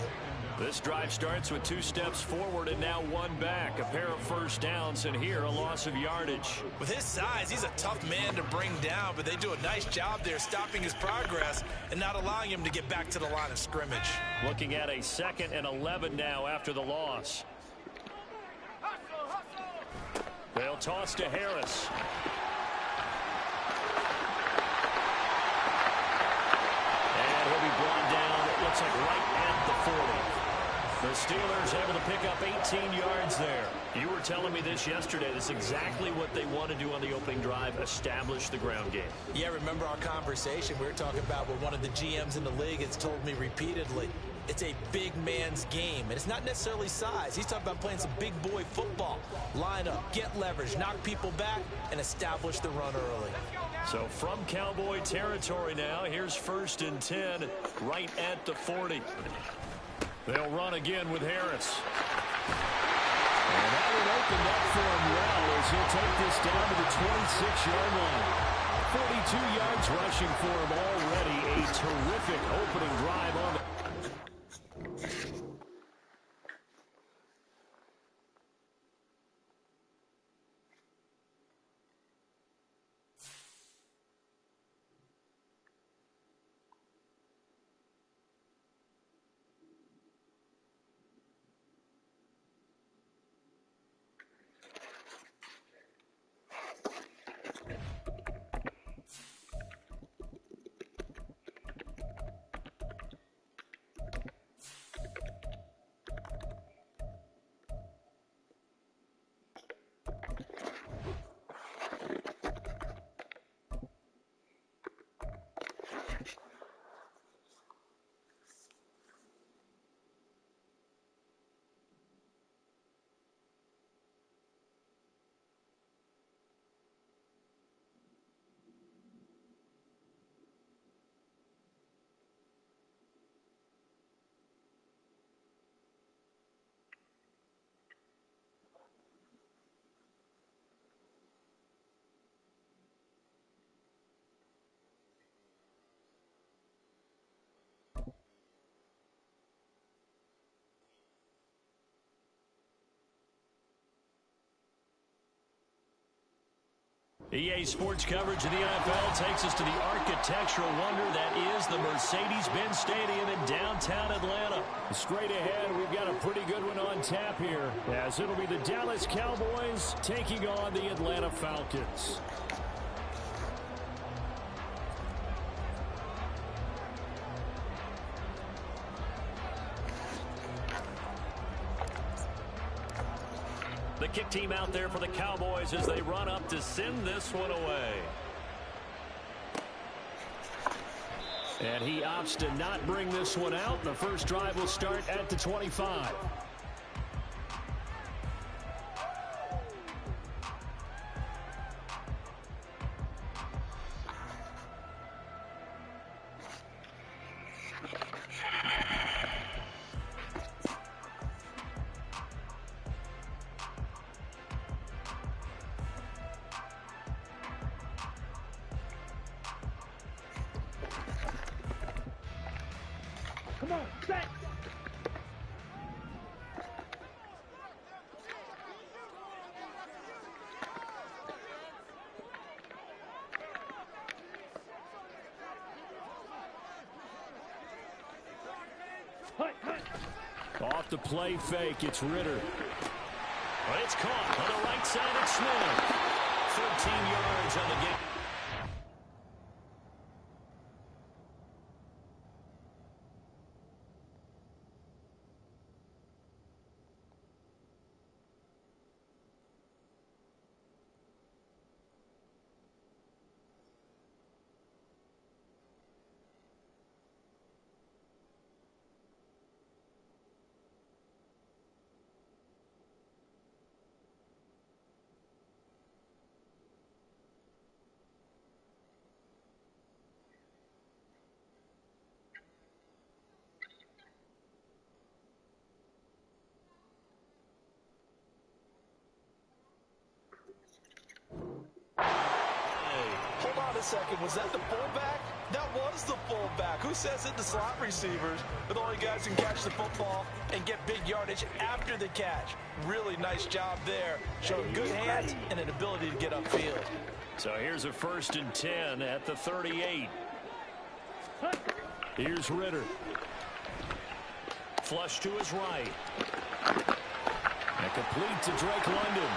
This drive starts with 2 steps forward and now 1 back. A pair of first downs, and here a loss of yardage.
With his size, he's a tough man to bring down, but they do a nice job there stopping his progress and not allowing him to get back to the line of scrimmage.
Looking at a 2nd and 11 now after the loss. They'll toss to Harris. And he'll be brought down, it looks like right at the 40. The Steelers able to pick up 18 yards there. You were telling me this yesterday. This is exactly what they want to do on the opening drive, establish the ground game.
Yeah, remember our conversation? We were talking about what one of the GMs in the league has told me repeatedly. It's a big man's game, and it's not necessarily size. He's talking about playing some big boy football. Line up, get leverage, knock people back, and establish the run early.
So from Cowboy territory now, here's 1st and 10 right at the 40. They'll run again with Harris. And that would open up for him well as he'll take this down to the 26-yard line. 42 yards rushing for him already. A terrific opening drive on the... EA Sports coverage of the NFL takes us to the architectural wonder that is the Mercedes-Benz Stadium in downtown Atlanta. Straight ahead, we've got a pretty good one on tap here, as it'll be the Dallas Cowboys taking on the Atlanta Falcons. The kick team out there for the Cowboys as they run up to send this one away. And he opts to not bring this one out. The first drive will start at the 25.
Come on, set.
Off the play fake, it's Ritter. But it's caught on the right side of Smith. 13 yards on the game.
Hold on a second. Was that the fullback? That was the fullback. Who says it? The slot receivers are the only guys who can catch the football and get big yardage after the catch. Really nice job there. Showing good hands and an ability to get upfield.
So here's a 1st and 10 at the 38. Here's Ritter. Flush to his right. And complete to Drake London.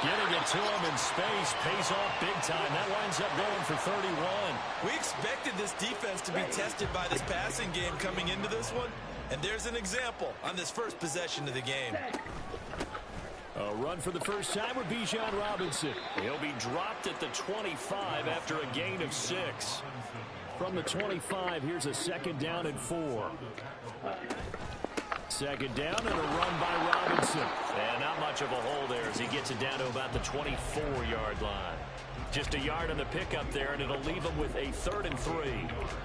Getting it to him in space pays off big time. That winds up going for 31.
We expected this defense to be tested by this passing game coming into this one. And there's an example on this first possession of the game.
A run for the first time with Bijan Robinson. He'll be dropped at the 25 after a gain of 6. From the 25, here's a 2nd down and 4. 2nd down and a run by Robinson. And not much of a hole there as he gets it down to about the 24-yard line. Just a yard on the pickup there, and it'll leave him with a 3rd and 3.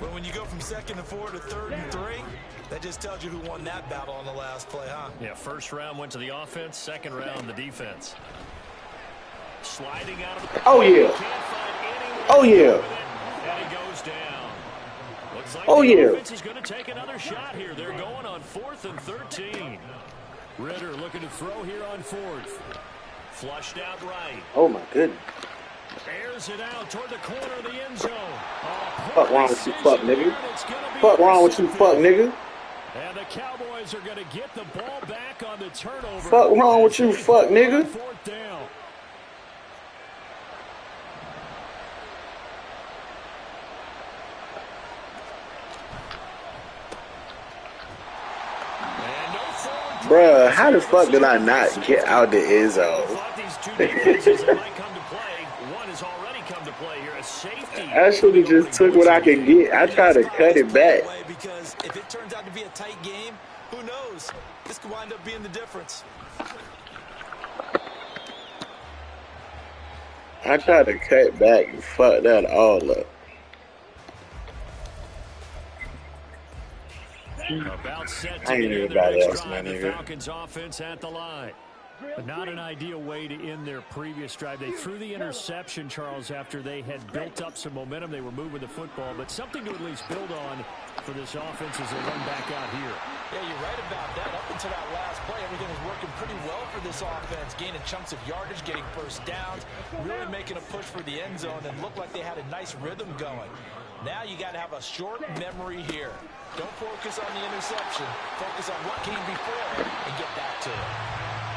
Well, when you go from 2nd and 4 to 3rd and 3, that just tells you who won that battle on the last play, huh?
Yeah, 1st round went to the offense, 2nd round the defense. Sliding out of the...
Oh, yeah. Oh, yeah.
And he goes down. Looks like
Oh,
the
yeah.
offense is going to take another shot here. They're going on 4th and 13. Ritter looking to throw here on 4th. Flushed out right.
Oh, my goodness.
Airs it out toward the corner of the end zone.
Fuck wrong with you, fuck nigga? Fuck wrong with you, fuck nigga?
And the Cowboys are going to get the ball back on the turnover.
Fuck wrong with you, fuck nigga?
4th down.
Bruh, how the fuck did I not get out the end zone? I should have just took what I could get. I tried to cut it back.
Because if it turns out to be a tight game, who knows? This could wind up being the difference.
I tried to cut back and fuck that all up.
About set
I
to
ain't
begin
everybody
the
else, my
drive. The
nigga.
Falcons offense at the line. But not an ideal way to end their previous drive. They threw the interception, Charles, after they had built up some momentum. They were moving the football, but something to at least build on for this offense as they run back out here.
Yeah, you're right about that. Up until that last play, everything was working pretty well for this offense, gaining chunks of yardage, getting first downs, really making a push for the end zone, and looked like they had a nice rhythm going. Now you got to have a short memory here. Don't focus on the interception. Focus on what came before and get back to it.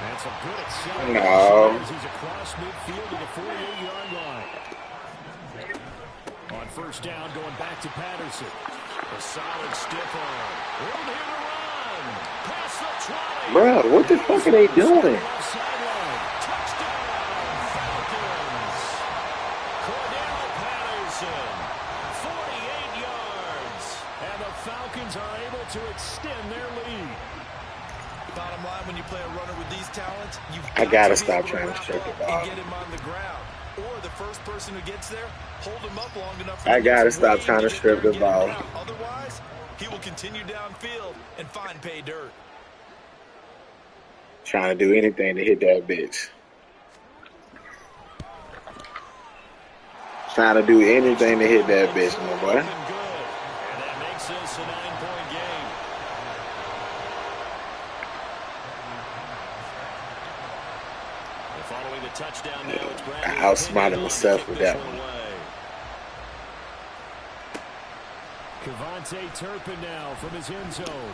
That's a good acceleration as he's across midfield to the 48-yard line. On first down, going back to Patterson. A solid stiff arm. Room here to run. Past the 20.
Bro, what the fuck are they doing?
Touchdown, Falcons. Cordell Patterson, 48 yards. And the Falcons are able to extend their lead.
Bottom line, when you play a runner with these talents,
I gotta stop trying to strip the ball.
and get him on the ground. Or the first person who gets there, hold him up long enough.
I gotta stop trying to strip the ball.
Otherwise, he will continue downfield and find pay dirt.
Trying to do anything to hit that bitch. Trying to do anything to hit that bitch, my boy.
And that makes this a 9-point game. And following the touchdown now, it's Bradley.
I outsmarted myself with that one.
Cavante Turpin now from his end zone.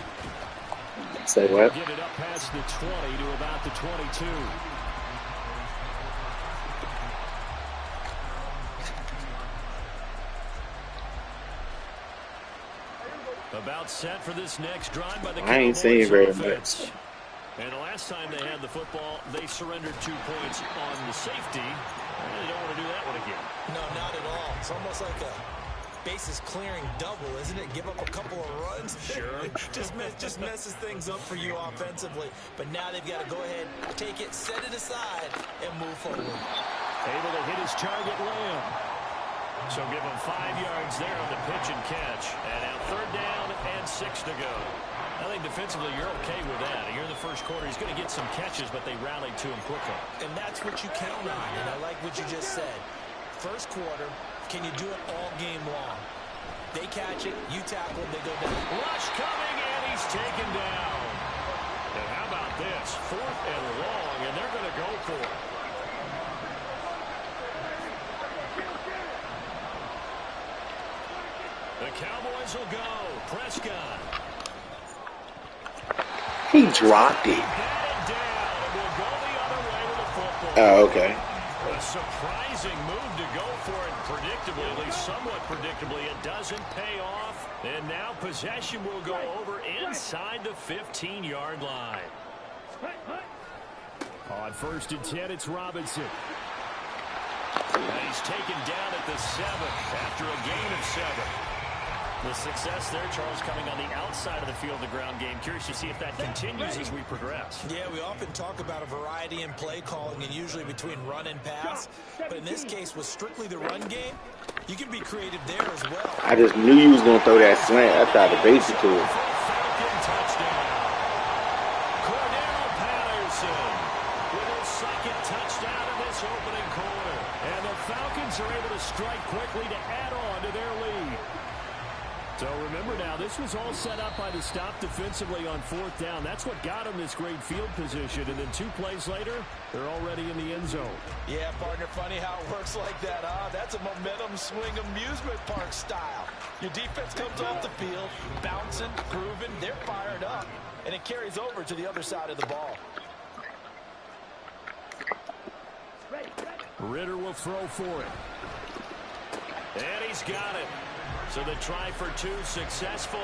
Say what?
Get it up past the 20 to about the 22. About set for this next drive by the
I ain't seen
Cowboys
very
offense.
much.
And the last time they had the football, they surrendered 2 points on the safety. And they don't want to do that one again.
No, not at all. It's almost like a bases clearing double, isn't it? Give up a couple of runs.
Sure.
just messes things up for you offensively. But now they've got to go ahead, take it, set it aside, and move forward.
Able to hit his target, Lamb. So give him 5 yards there on the pitch and catch. And now third down and 6 to go. I think defensively you're okay with that. You're in the first quarter. He's going to get some catches, but they rallied to him quickly.
And that's what you count on. And I like what you just said. First quarter, can you do it all game long? They catch it, you tackle, they go down.
Rush coming, and he's taken down. And how about this? 4th and long, and they're going to go for it. The Cowboys will go. Prescott.
He dropped it.
Batted down, and will go the other way with the football.
Oh, okay.
A surprising move to go for it predictably, at least somewhat predictably. It doesn't pay off. And now possession will go over inside the 15-yard line. On first and 10, it's Robinson. And he's taken down at the 7 after a gain of 7. The success there, Charles, coming on the outside of the field, the ground game. Curious to see if that continues as we progress.
Yeah, we often talk about a variety in play calling and usually between run and pass. But in this case, with strictly the run game, you can be creative there as well.
I just knew you was going to throw that slant. I tried to base it to him.
Falcon touchdown. Cordell Patterson with his second touchdown in this opening quarter. And the Falcons are able to strike quickly to add on to their lead. So remember now, this was all set up by the stop defensively on 4th down. That's what got them this great field position. And then 2 plays later, they're already in the end zone.
Yeah, partner, funny how it works like that, huh? That's a momentum swing amusement park style. Your defense comes off the field, bouncing, grooving, they're fired up, and it carries over to the other side of the ball.
Ritter will throw for it. And he's got it. So the try for 2 successful.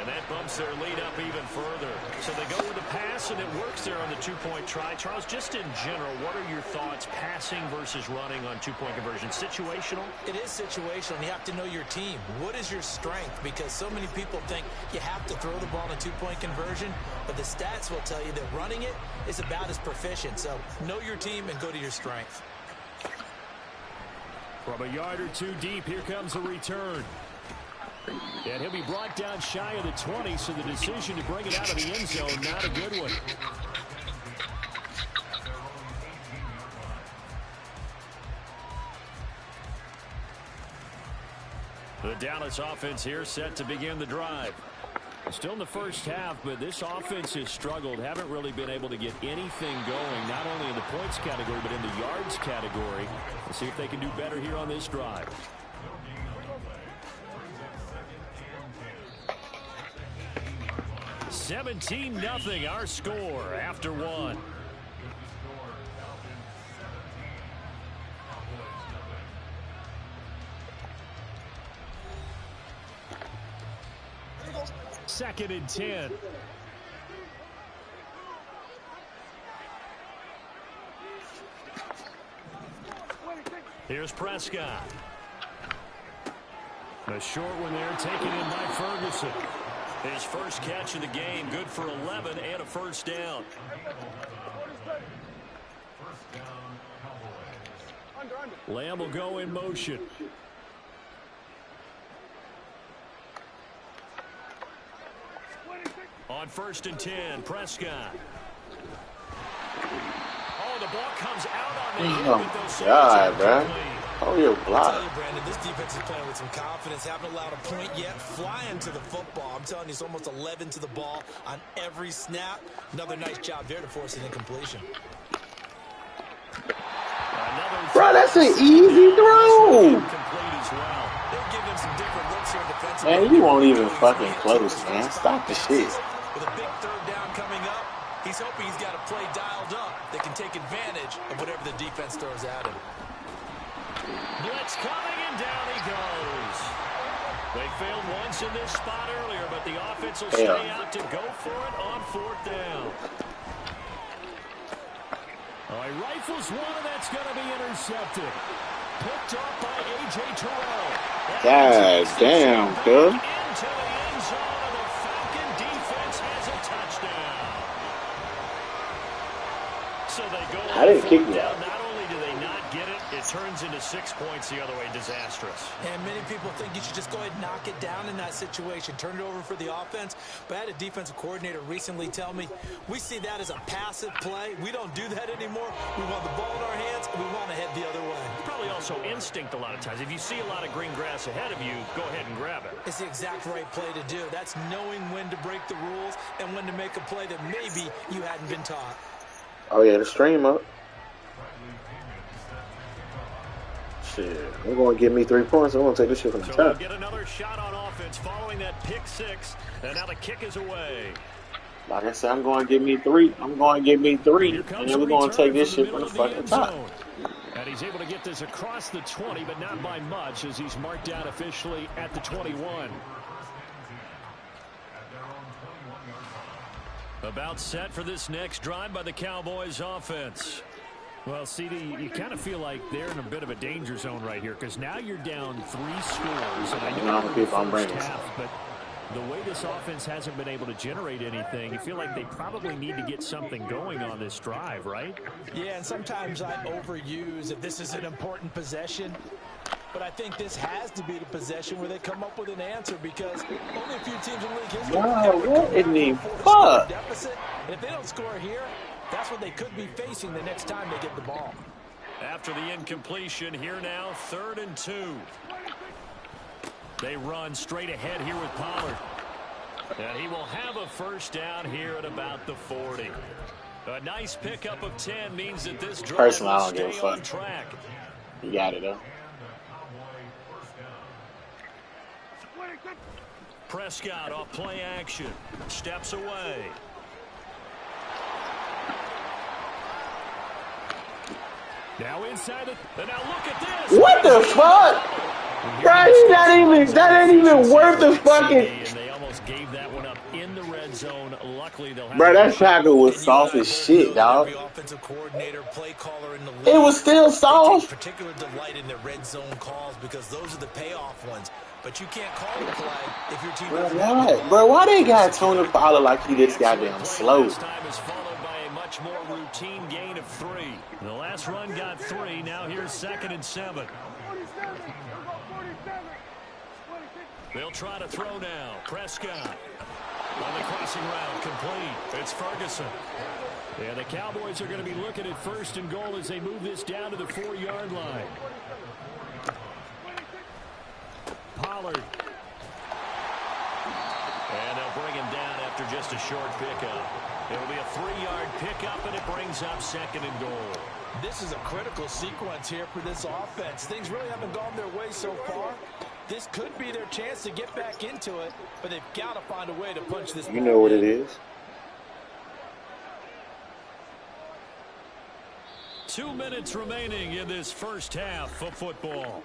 And that bumps their lead up even further. So they go with the pass, and it works there on the 2-point try. Charles, just in general, what are your thoughts passing versus running on 2-point conversion? Situational?
It is situational. You have to know your team. What is your strength? Because so many people think you have to throw the ball in a 2-point conversion, but the stats will tell you that running it is about as proficient. So know your team and go to your strength.
From a yard or 2 deep, here comes a return. And he'll be brought down shy of the 20, so the decision to bring it out of the end zone, not a good one. The Dallas offense here set to begin the drive. Still in the first half, but this offense has struggled. Haven't really been able to get anything going, not only in the points category, but in the yards category. Let's see if they can do better here on this drive. $17-0 our score after one. Second and 10. Here's Prescott. A short one there, taken in by Ferguson. His first catch of the game, good for 11 and a first down. Lamb will go in motion. On first and 10, Prescott. Oh, the ball comes out on the
Oh, my God, bro. Oh, you're blocked.
I tell you, Brandon, this defense is playing with some confidence. Haven't allowed a point yet. Flying to the football. I'm telling you, it's almost 11 to the ball on every snap. Another nice job there to force an incompletion.
Bro, that's an easy throw. Man, you won't even fucking close, man. Stop the shit.
With a big third down coming up, he's hoping he's got a play dialed up that can take advantage of whatever the defense throws at him.
Blitz coming, and down he goes. They failed once in this spot earlier, but the offense will stay out to go for it on fourth down. Oh, he rifles one, and that's going to be intercepted. Picked up by A.J. Terrell.
God damn, dude.
Into the end zone, and the Falcon defense has a touchdown. So they go
I didn't kick you
down.
out.
Not only do they not get it, it turns into 6 points the other way. Disastrous.
And many people think you should just go ahead and knock it down in that situation. Turn it over for the offense. But I had a defensive coordinator recently tell me, we see that as a passive play. We don't do that anymore. We want the ball in our hands, and we want to head the other way.
Probably also instinct a lot of times. If you see a lot of green grass ahead of you, go ahead and grab it.
It's the exact right play to do. That's knowing when to break the rules and when to make a play that maybe you hadn't been taught.
Oh, yeah, the stream up. Shit, I'm going to give me 3 points. I'm going to take this shit from the
So we'll
top.
get another shot on offense following that pick six. And now the kick is away.
Like I said, I'm going to give me 3. I'm going to give me 3. And then we're going to take this shit from the fucking top.
And he's able to get this across the 20, but not by much, as he's marked down officially at the 21. About set for this next drive by the Cowboys offense. Well, CD, you kind of feel like they're in a bit of a danger zone right here, because now you're down 3 scores. And I know you're in the first half, but the way this offense hasn't been able to generate anything, you feel like they probably need to get something going on this drive, right?
Yeah, and sometimes I overuse if this is an important possession. But I think this has to be the possession where they come up with an answer, because only a few teams in league history
What in the fuck?
deficit. And if they don't score here, that's what they could be facing the next time they get the ball.
After the incompletion, here now, 3rd and 2. They run straight ahead here with Pollard. And he will have a first down here at about the 40. A nice pickup of 10 means that this drive
Personally, I
will
don't give a
stay
fuck.
on track.
You got it, though.
Prescott off play action. Steps away. Now inside it. And now look at this.
What the fuck? Bro, that ain't even worth the fucking.
And they almost gave that one up in the red zone. Luckily, they'll have.
Bro, that tackle was soft as shit, dog.
Every offensive coordinator, play caller in the league,
It was still
they
soft.
take particular delight in their red zone calls, because those are the payoff ones. But you can't call the play if your team doesn't have the ball.
Bro, why they got Tony Pollard like he this goddamn slow?
Last time is followed by a much more routine gain of 3. The last run got 3. Now here's 2nd and 7. They'll try to throw now. Prescott on the crossing route, complete. It's Ferguson. Yeah, the Cowboys are going to be looking at 1st and goal as they move this down to the 4-yard line. Pollard. And they'll bring him down after just a short pickup. It'll be a 3-yard pickup, and it brings up 2nd and goal.
This is a critical sequence here for this offense. Things really haven't gone their way so far. This could be their chance to get back into it, but they've got to find a way to punch this ball.
You know what it is.
2 minutes remaining in this first half of football.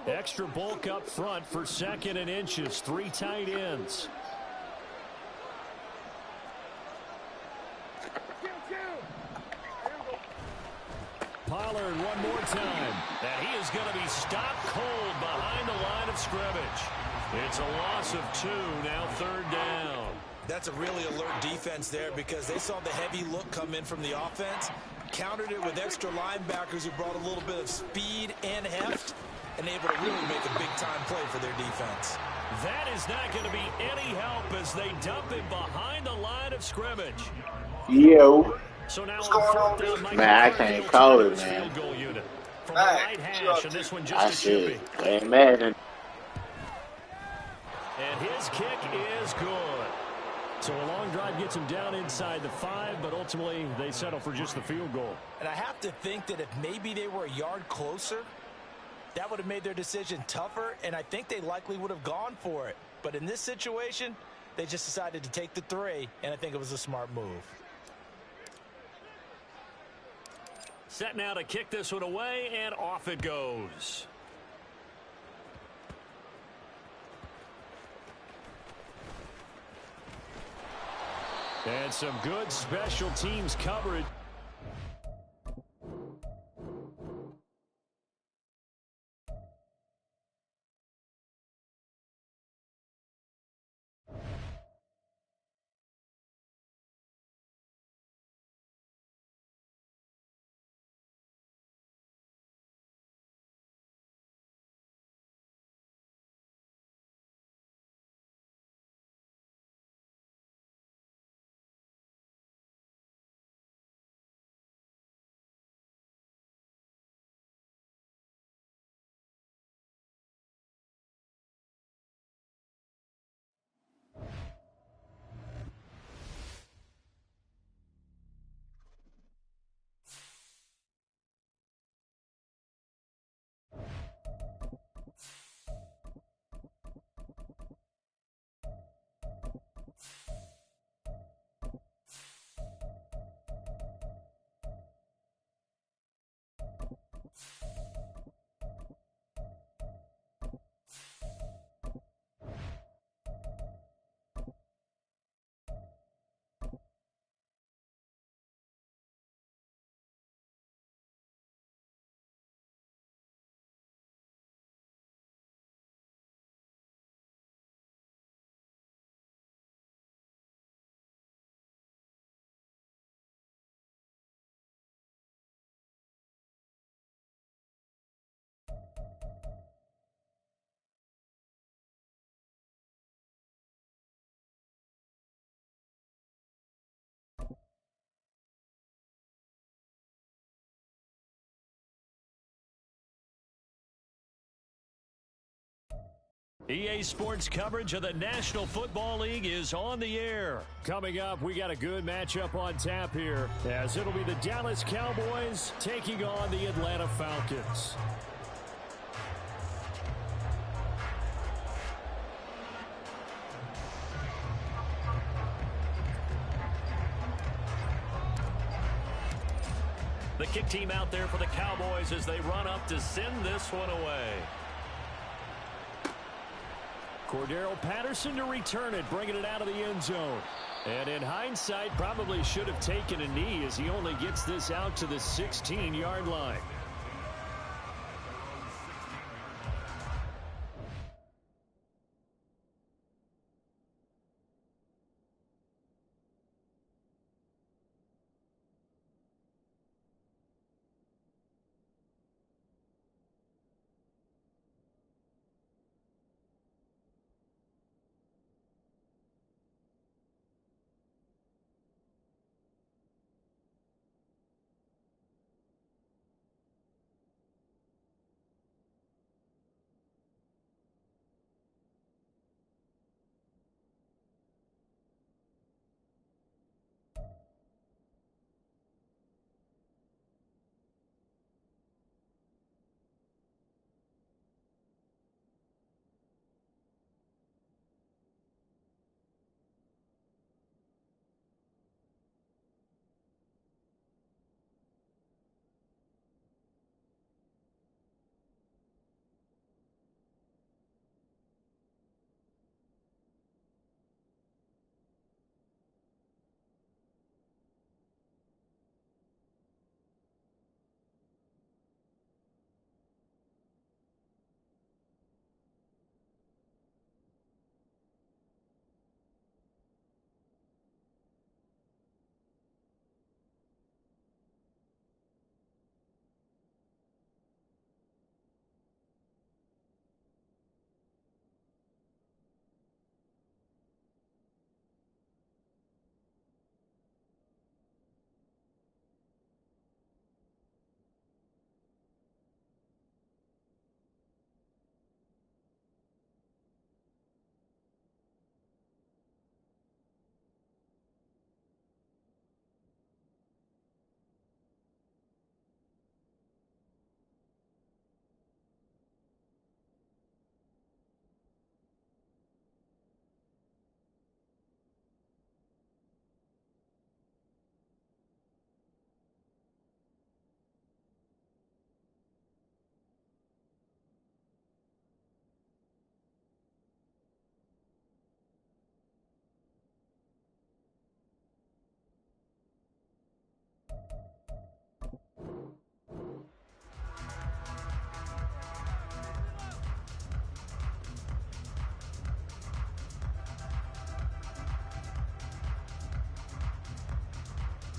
Extra bulk up front for 2nd and inches. 3 tight ends. Pollard one more time. And he is going to be stopped cold behind the line of scrimmage. It's a loss of 2, now 3rd down.
That's a really alert defense there because they saw the heavy look come in from the offense, countered it with extra linebackers who brought a little bit of speed and heft, and able to really make a big-time play for their defense.
That is not going to be any help as they dump it behind the line of scrimmage.
Yo.
So now on 4th down, Mike,
Man, I can't call it, man.
field goal unit. From the right hash, and this one just
I
a
said,
chippy.
playing Madden.
And his kick is good. So a long drive gets him down inside the 5, but ultimately they settle for just the field goal.
And I have to think that if maybe they were a yard closer, that would have made their decision tougher, and I think they likely would have gone for it. But in this situation, they just decided to take the 3, and I think it was a smart move.
Set now to kick this one away, and off it goes. And some good special teams coverage. EA Sports coverage of the National Football League is on the air. Coming up, we got a good matchup on tap here, as it'll be the Dallas Cowboys taking on the Atlanta Falcons. The kick team out there for the Cowboys as they run up to send this one away. Cordero Patterson to return it, bringing it out of the end zone. And in hindsight, probably should have taken a knee as he only gets this out to the 16-yard line.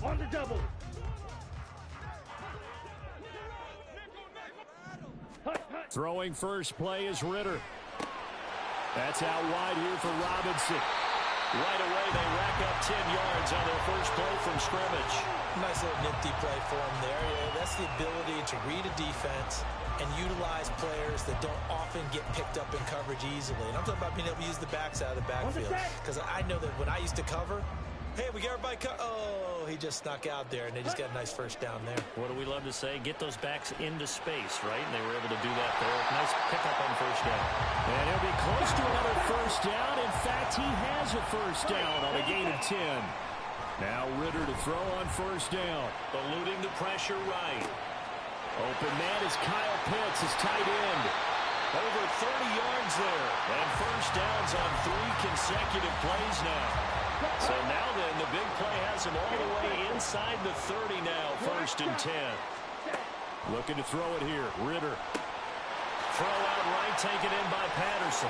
On the double.
Throwing first play is Ritter. That's out wide here for Robinson. Right away, they rack up 10 yards on their first play from scrimmage.
Nice little nifty play for him there. Yeah, that's the ability to read a defense and utilize players that don't often get picked up in coverage easily. And I'm talking about being able to use the backside of the backfield. Because I know that when I used to cover, hey, we got everybody oh, he just snuck out there, and they just got a nice first down there.
What do we love to say? Get those backs into space, right? And they were able to do that there. Nice pickup on first down. And he'll be close to another first down. In fact, he has a first down on a gain of 10. Now Ritter to throw on first down. Eluding the pressure right. Open man is Kyle Pitts, his tight end. Over 30 yards there. And first downs on 3 consecutive plays now. So now then, the big play has him all the way inside the 30 now, 1st and 10. Looking to throw it here, Ritter. Throw out right, taken in by Patterson.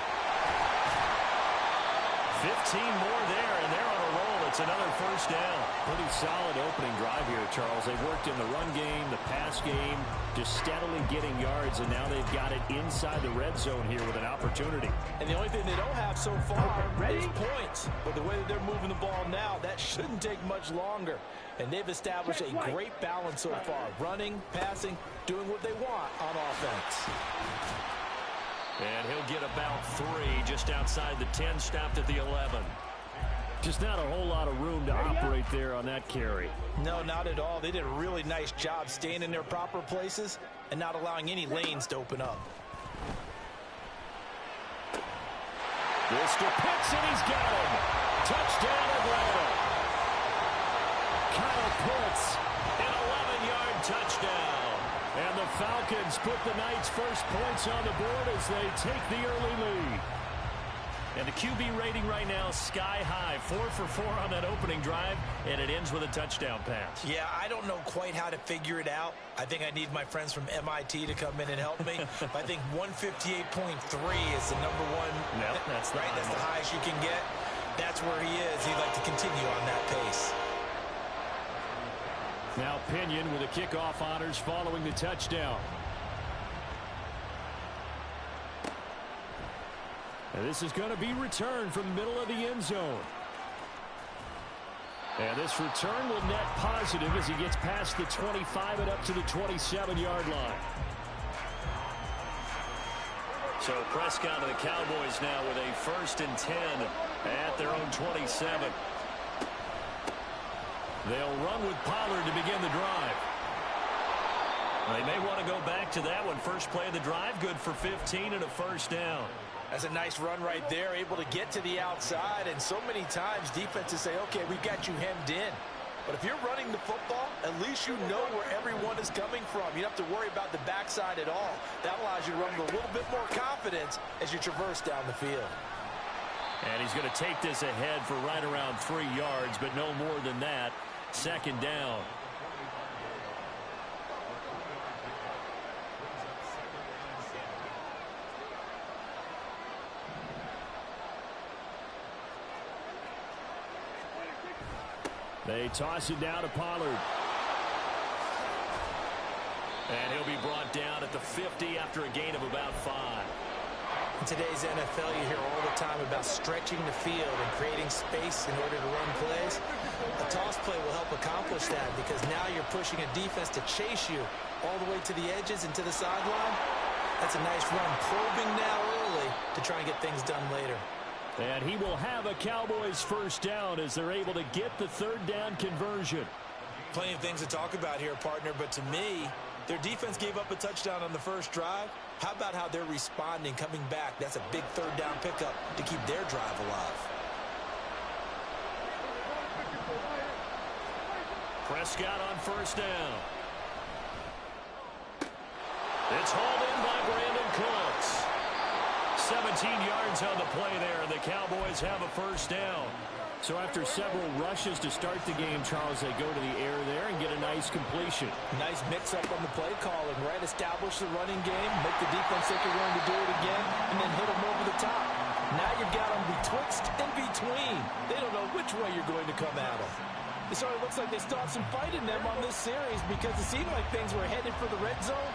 15 more there, and they're on a roll. It's another first down. Pretty solid opening drive here, Charles. They've worked in the run game, the pass game, just steadily getting yards, and now they've got it inside the red zone here with an opportunity.
And the only thing they don't have so far is points. But the way that they're moving the ball now, that shouldn't take much longer. And they've established a great balance so far. Running, passing, doing what they want on offense.
And he'll get about 3 just outside the 10, stopped at the 11. Just not a whole lot of room to operate there on that carry.
No, not at all. They did a really nice job staying in their proper places and not allowing any lanes to open up.
Mr. Pitts, and he's got him. Touchdown, Atlanta. Kyle Pitts, an 11-yard touchdown. And the Falcons put the Knights' first points on the board as they take the early lead. And the QB rating right now, sky high. 4 for 4 on that opening drive, and it ends with a touchdown pass.
Yeah, I don't know quite how to figure it out. I think I need my friends from MIT to come in and help me. I think 158.3 is the number one.
No, that's
right. That's the highest you can get. That's where he is. He'd like to continue on that pace.
Now Pinion with the kickoff honors following the touchdown. And this is going to be returned from the middle of the end zone. And this return will net positive as he gets past the 25 and up to the 27-yard line. So Prescott and the Cowboys now with a 1st and 10 at their own 27. They'll run with Pollard to begin the drive. They may want to go back to that one. First play of the drive, good for 15 and a first down.
That's a nice run right there, able to get to the outside. And so many times defenses say, okay, we've got you hemmed in. But if you're running the football, at least you know where everyone is coming from. You don't have to worry about the backside at all. That allows you to run with a little bit more confidence as you traverse down the field.
And he's going to take this ahead for right around 3 yards, but no more than that. 2nd down. They toss it down to Pollard. And he'll be brought down at the 50 after a gain of about 5.
In today's NFL, you hear all the time about stretching the field and creating space in order to run plays. A toss play will help accomplish that because now you're pushing a defense to chase you all the way to the edges and to the sideline. That's a nice run, probing now early to try and get things done later.
And he will have a Cowboys first down as they're able to get the 3rd down conversion.
Plenty of things to talk about here, partner, but to me, their defense gave up a touchdown on the first drive. How about how they're responding, coming back? That's a big 3rd down pickup to keep their drive alive.
Prescott on first down. It's hauled in by Brandon Cooks. 17 yards on the play there, and the Cowboys have a first down. So after several rushes to start the game, Charles, they go to the air there and get a nice completion.
Nice mix-up on the play calling, right? Establish the running game, make the defense think you're going to do it again, and then hit them over the top. Now you've got them betwixt and between. They don't know which way you're going to come at them. It certainly looks like they still have some fight in them on this series because it seemed like things were headed for the red zone.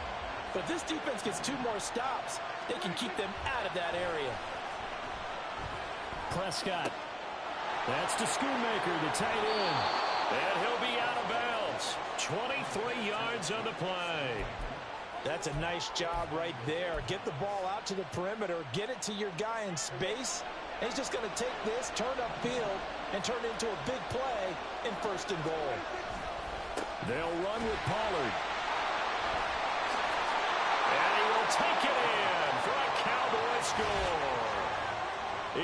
But if this defense gets 2 more stops, they can keep them out of that area.
Prescott. That's to Schoonmaker, the tight end. And he'll be out of bounds. 23 yards on the play.
That's a nice job right there. Get the ball out to the perimeter, get it to your guy in space, and he's just going to take this, turn upfield, and turn it into a big play in 1st and goal.
They'll run with Pollard. And he will take it in for a Cowboy score.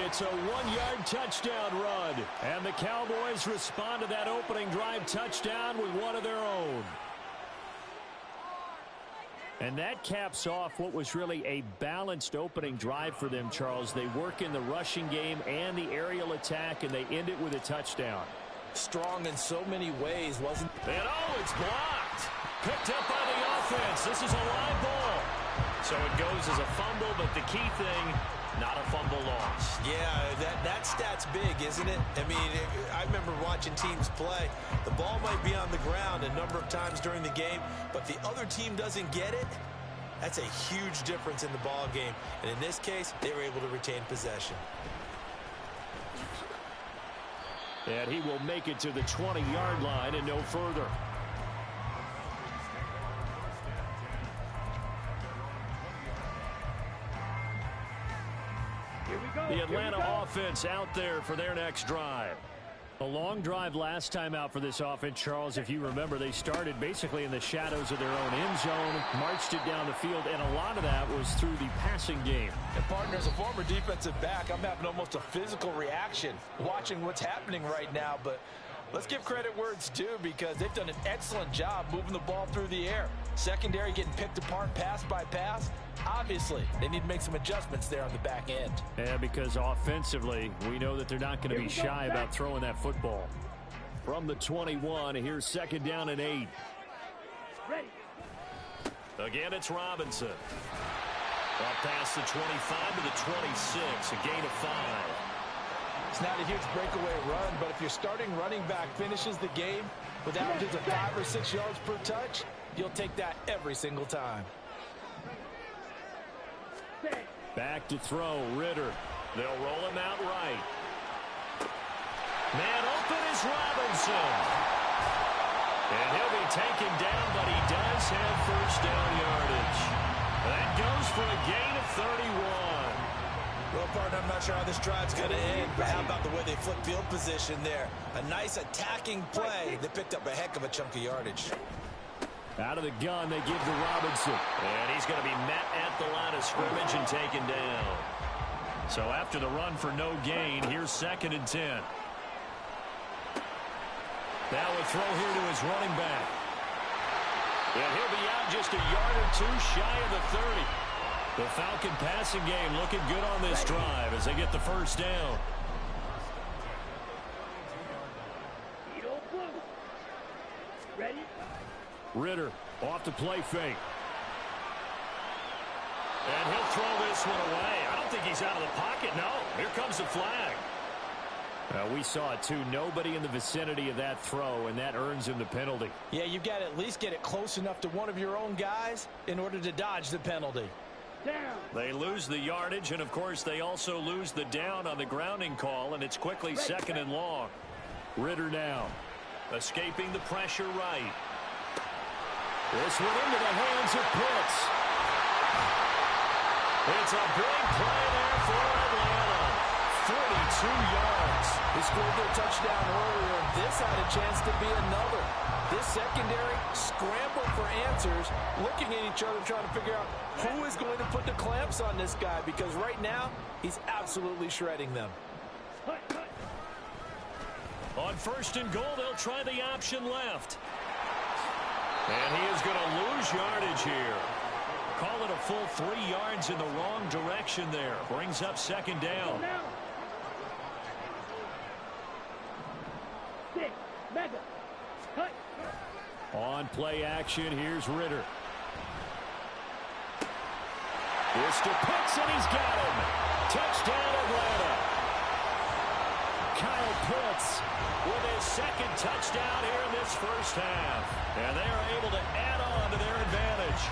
It's a 1-yard touchdown run. And the Cowboys respond to that opening drive touchdown with one of their own. And that caps off what was really a balanced opening drive for them, Charles. They work in the rushing game and the aerial attack, and they end it with a touchdown.
Strong in so many ways, wasn't it?
And it's blocked. Picked up by the offense. This is a live ball. So it goes as a fumble, but the key thing, not a fumble loss.
Yeah, that stat's big, isn't it? I mean, I remember watching teams play. The ball might be on the ground a number of times during the game, but the other team doesn't get it. That's a huge difference in the ball game. And in this case, they were able to retain possession.
And he will make it to the 20-yard line and no further. The Atlanta offense out there for their next drive. A long drive last time out for this offense, Charles. If you remember, they started basically in the shadows of their own end zone, marched it down the field, and a lot of that was through the passing game.
And partner, as a former defensive back, I'm having almost a physical reaction watching what's happening right now. But let's give credit where it's due because they've done an excellent job moving the ball through the air. Secondary getting picked apart pass by pass. Obviously, they need to make some adjustments there on the back end.
Yeah, because offensively, we know that they're not going to be shy about throwing that football. From the 21, here's 2nd down and 8.
Ready.
Again, it's Robinson. Up past the 25 to the 26, a gain of 5.
It's not a huge breakaway run, but if your starting running back finishes the game with averages of 5 or 6 yards per touch, you'll take that every single time.
Back to throw, Ritter. They'll roll him out right. Man open is Robinson. And he'll be taken down, but he does have 1st down yardage. That goes for a gain of 31.
Well, partner, I'm not sure how this drive's going to end, but how about the way they flip field position there? A nice attacking play. They picked up a heck of a chunk of yardage.
Out of the gun, they give to Robinson. And he's going to be met at the line of scrimmage and taken down. So after the run for no gain, here's 2nd and 10. Now a throw here to his running back. And he'll be out just a yard or 2 shy of the 30. The Falcon passing game looking good on this drive as they get the 1st down.
Ready?
Ritter off to play fake. And he'll throw this one away. I don't think he's out of the pocket. No, here comes the flag. We saw it too. Nobody in the vicinity of that throw, and that earns him the penalty.
Yeah, you've got to at least get it close enough to one of your own guys in order to dodge the penalty.
Down.
They lose the yardage, and of course they also lose the down on the grounding call, and it's quickly 2nd and long. Ritter now, escaping the pressure right. This one into the hands of Pitts. It's a big play there for Atlanta. 42 yards.
They scored their touchdown earlier, and this had a chance to be another. This secondary scrambled for answers, looking at each other, trying to figure out who is going to put the clamps on this guy, because right now, he's absolutely shredding them.
On 1st and goal, they'll try the option left. And he is going to lose yardage here. Call it a full 3 yards in the wrong direction there. Brings up 2nd down.
Mega. Cut.
On play action, here's Ritter. This to Pitts, and he's got him. Touchdown, Atlanta. Kyle Pitts with his second touchdown here in this first half. And they are able to add on to their advantage.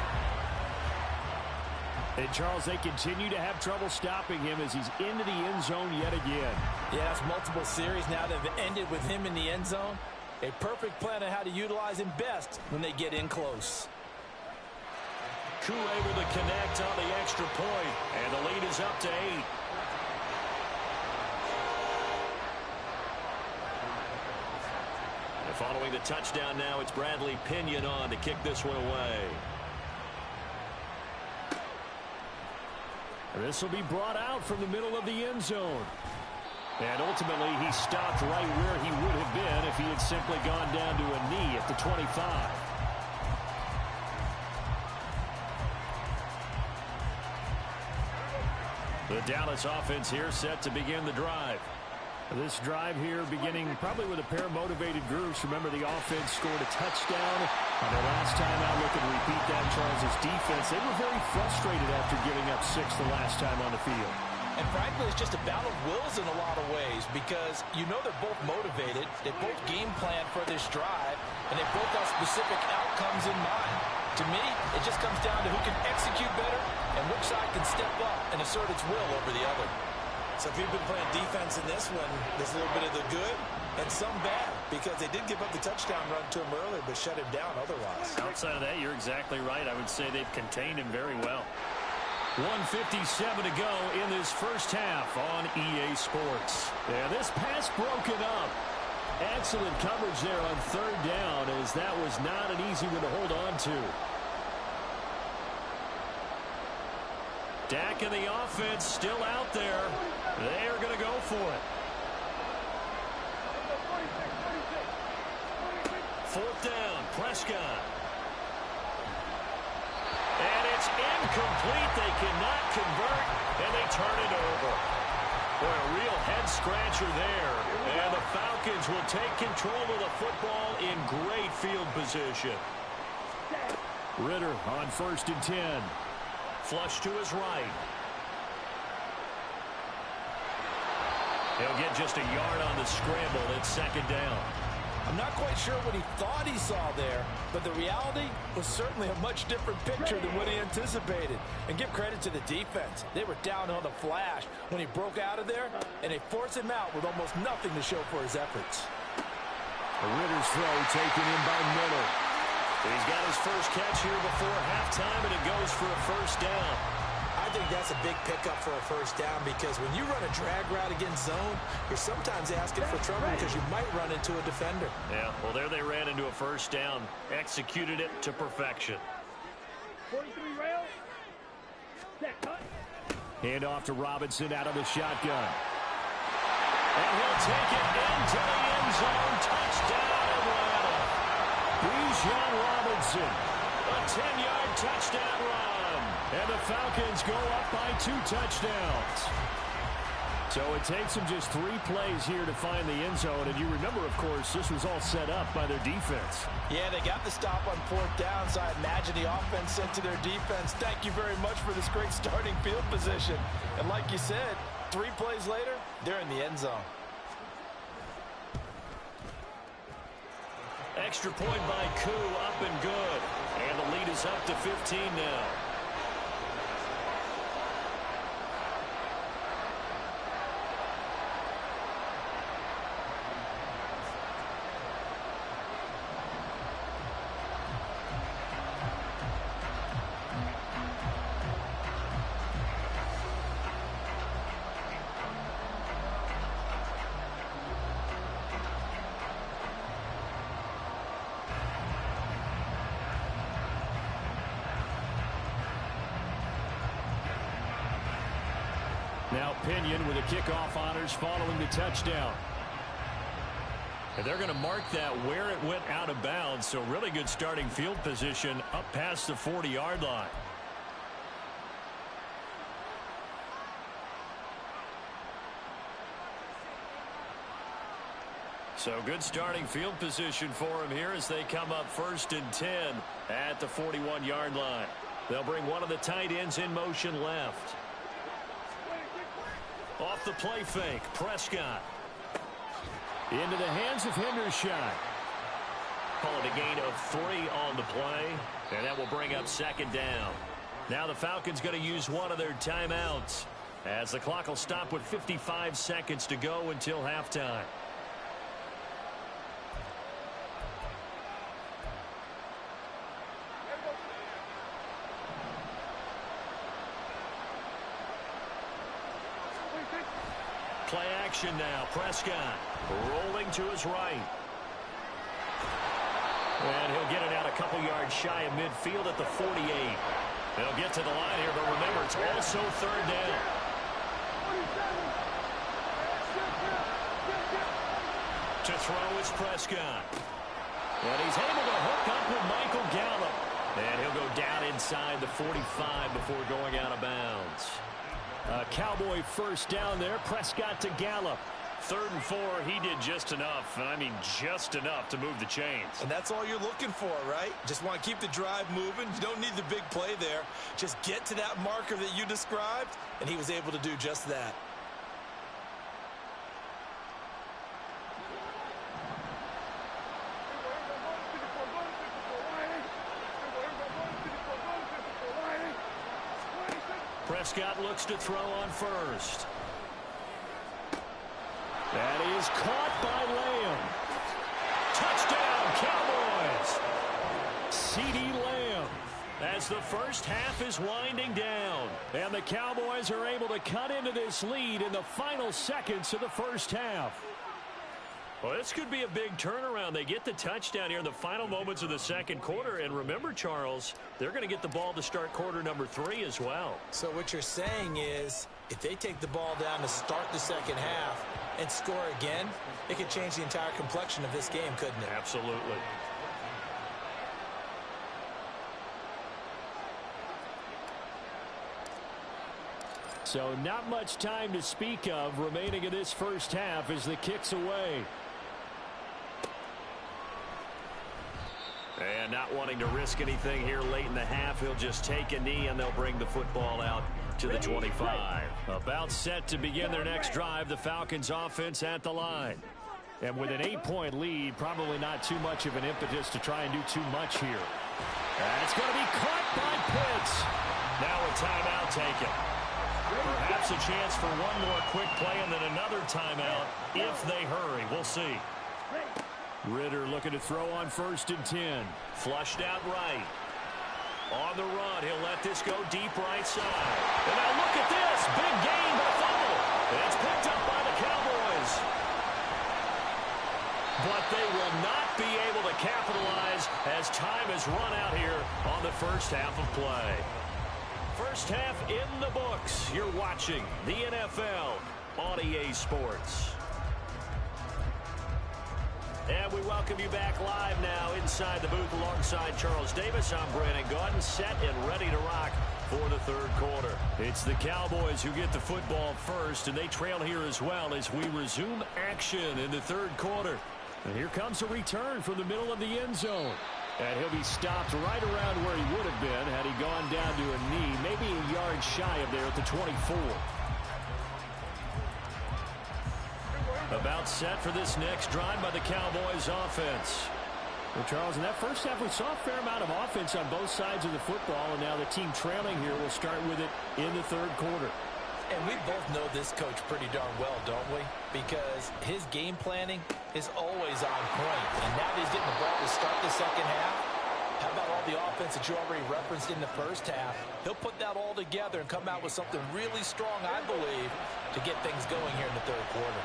And, Charles, they continue to have trouble stopping him as he's into the end zone yet again.
Yeah, it's multiple series now that have ended with him in the end zone. A perfect plan on how to utilize him best when they get in close.
Koo able to connect on the extra point, and the lead is up to 8. And following the touchdown now, it's Bradley Pinion on to kick this one away. This will be brought out from the middle of the end zone. And ultimately, he stopped right where he would have been if he had simply gone down to a knee at the 25. The Dallas offense here set to begin the drive. This drive here beginning probably with a pair of motivated groups. Remember, the offense scored a touchdown on their last time out. Looking to repeat that, Charles' defense. They were very frustrated after giving up 6 the last time on the field.
And frankly, it's just a battle of wills in a lot of ways because you know they're both motivated. They both game plan for this drive, and they both have specific outcomes in mind. To me, it just comes down to who can execute better and which side can step up and assert its will over the other. So if you've been playing defense in this one, there's a little bit of the good and some bad because they did give up the touchdown run to him earlier but shut him down otherwise.
Outside of that, you're exactly right. I would say they've contained him very well. 1:57 to go in this first half on EA Sports. Yeah, this pass broken up. Excellent coverage there on third down as that was not an easy one to hold on to. Dak and the offense still out there. They are going to go for it. Fourth down, Prescott. And it's incomplete. They cannot convert, and they turn it over. Boy, a real head-scratcher there. And the Falcons will take control of the football in great field position. Ritter on 1st and 10. Flush to his right. He'll get just a yard on the scramble. It's 2nd down.
I'm not quite sure what he thought he saw there, but the reality was certainly a much different picture than what he anticipated. And give credit to the defense. They were down on the flash when he broke out of there, and they forced him out with almost nothing to show for his efforts.
Ritter's throw taken in by Miller. He's got his first catch here before halftime, and it goes for a 1st down.
I think that's a big pickup for a 1st down because when you run a drag route against zone, you're sometimes asking for trouble because you might run into a defender.
Yeah, well, there they ran into a 1st down. Executed it to perfection.
43 rail. Set cut.
Hand off to Robinson out of the shotgun. And he'll take it into the end zone. Touchdown, Atlanta. Bijan Robinson. A 10-yard touchdown run. And the Falcons go up by 2 touchdowns. So it takes them just 3 plays here to find the end zone. And you remember, of course, this was all set up by their defense.
Yeah, they got the stop on 4th down, so I imagine the offense said to their defense, thank you very much for this great starting field position. And like you said, 3 plays later, they're in the end zone.
Extra point by Koo, up and good. And the lead is up to 15 now. Now Pinion with the kickoff honors following the touchdown. And they're going to mark that where it went out of bounds. So really good starting field position up past the 40-yard line. So good starting field position for him here as they come up 1st and 10 at the 41-yard line. They'll bring one of the tight ends in motion left. Off the play fake, Prescott. Into the hands of Hendershot.
Call it a gain of 3 on the play, and that will bring up second down. Now the Falcons going to use one of their timeouts, as the clock will stop with 55 seconds to go until halftime. Play action now. Prescott rolling to his right. And he'll get it out a couple yards shy of midfield at the 48. They'll get to the line here, but remember, it's also third down. To throw is Prescott. And he's able to hook up with Michael Gallup. And he'll go down inside the 45 before going out of bounds.
Cowboy first down there. Prescott to Gallup.
3rd and 4, he did just enough, and I mean just enough to move the chains.
And that's all you're looking for, right? Just want to keep the drive moving. You don't need the big play there. Just get to that marker that you described, and he was able to do just that.
Prescott looks to throw on first. That is caught by Lamb. Touchdown, Cowboys! CeeDee Lamb. As the first half is winding down, and the Cowboys are able to cut into this lead in the final seconds of the first half.
Well, this could be a big turnaround. They get the touchdown here in the final moments of the second quarter. And remember, Charles, they're going to get the ball to start quarter number 3 as well.
So what you're saying is, if they take the ball down to start the second half and score again, it could change the entire complexion of this game, couldn't it?
Absolutely.
So not much time to speak of remaining in this first half as the kick's away.
And not wanting to risk anything here late in the half, he'll just take a knee and they'll bring the football out to the 25.
About set to begin their next drive, the Falcons offense at the line. And with an 8-point lead, probably not too much of an impetus to try and do too much here. And it's going to be caught by Pitts.
Now a timeout taken. Perhaps a chance for one more quick play and then another timeout if they hurry. We'll see.
Ritter looking to throw on 1st and 10.
Flushed out right. On the run, he'll let this go deep right side. And now look at this. Big gain, but a fumble. And it's picked up by the Cowboys. But they will not be able to capitalize as time has run out here on the first half of play. First half in the books. You're watching the NFL on EA Sports. And we welcome you back live now inside the booth alongside Charles Davis. I'm Brandon Gaudin, set and ready to rock for the third quarter.
It's the Cowboys who get the football first, and they trail here as well as we resume action in the third quarter. And here comes a return from the middle of the end zone. And he'll be stopped right around where he would have been had he gone down to a knee, maybe a yard shy of there at the 24. About set for this next drive by the Cowboys offense. Well, Charles, in that first half, we saw a fair amount of offense on both sides of the football, and now the team trailing here will start with it in the third quarter.
And we both know this coach pretty darn well, don't we? Because his game planning is always on point. And now that he's getting the ball to start the second half, how about all the offense that you already referenced in the first half? He'll put that all together and come out with something really strong, I believe, to get things going here in the third quarter.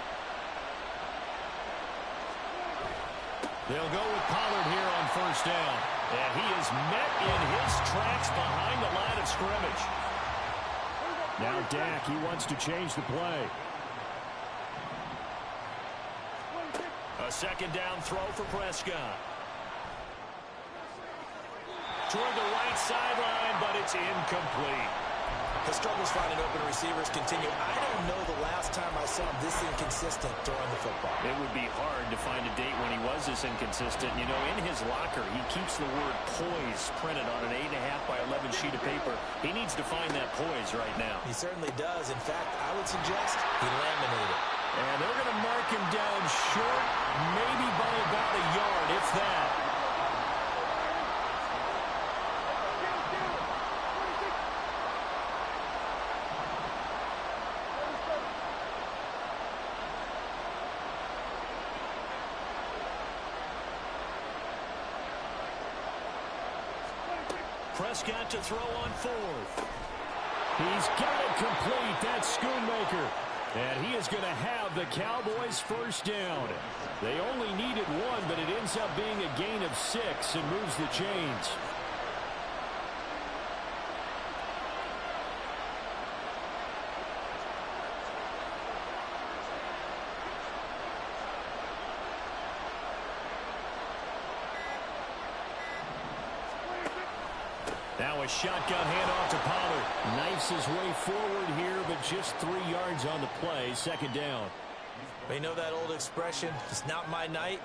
They'll go with Pollard here on first down. And he is met in his tracks behind the line of scrimmage. Now Dak, he wants to change the play.
A second down throw for Prescott. Toward the right sideline, but it's incomplete.
The struggles finding open receivers continue. I don't know the last time I saw him this inconsistent throwing the football.
It would be hard to find a date when he was this inconsistent. You know, in his locker, he keeps the word poise printed on an 8.5 by 11 sheet of paper. He needs to find that poise right now.
He certainly does. In fact, I would suggest he laminated it.
And they're going to mark him down short, maybe by about a yard, if that. Prescott to throw on fourth. He's got it complete. That's Schoonmaker. And he is going to have the Cowboys first down. They only needed one, but it ends up being a gain of 6 and moves the chains. Now a shotgun handoff to Pollard. Knifes his way forward here, but just 3 yards on the play. Second down.
But you know that old expression, it's not my night?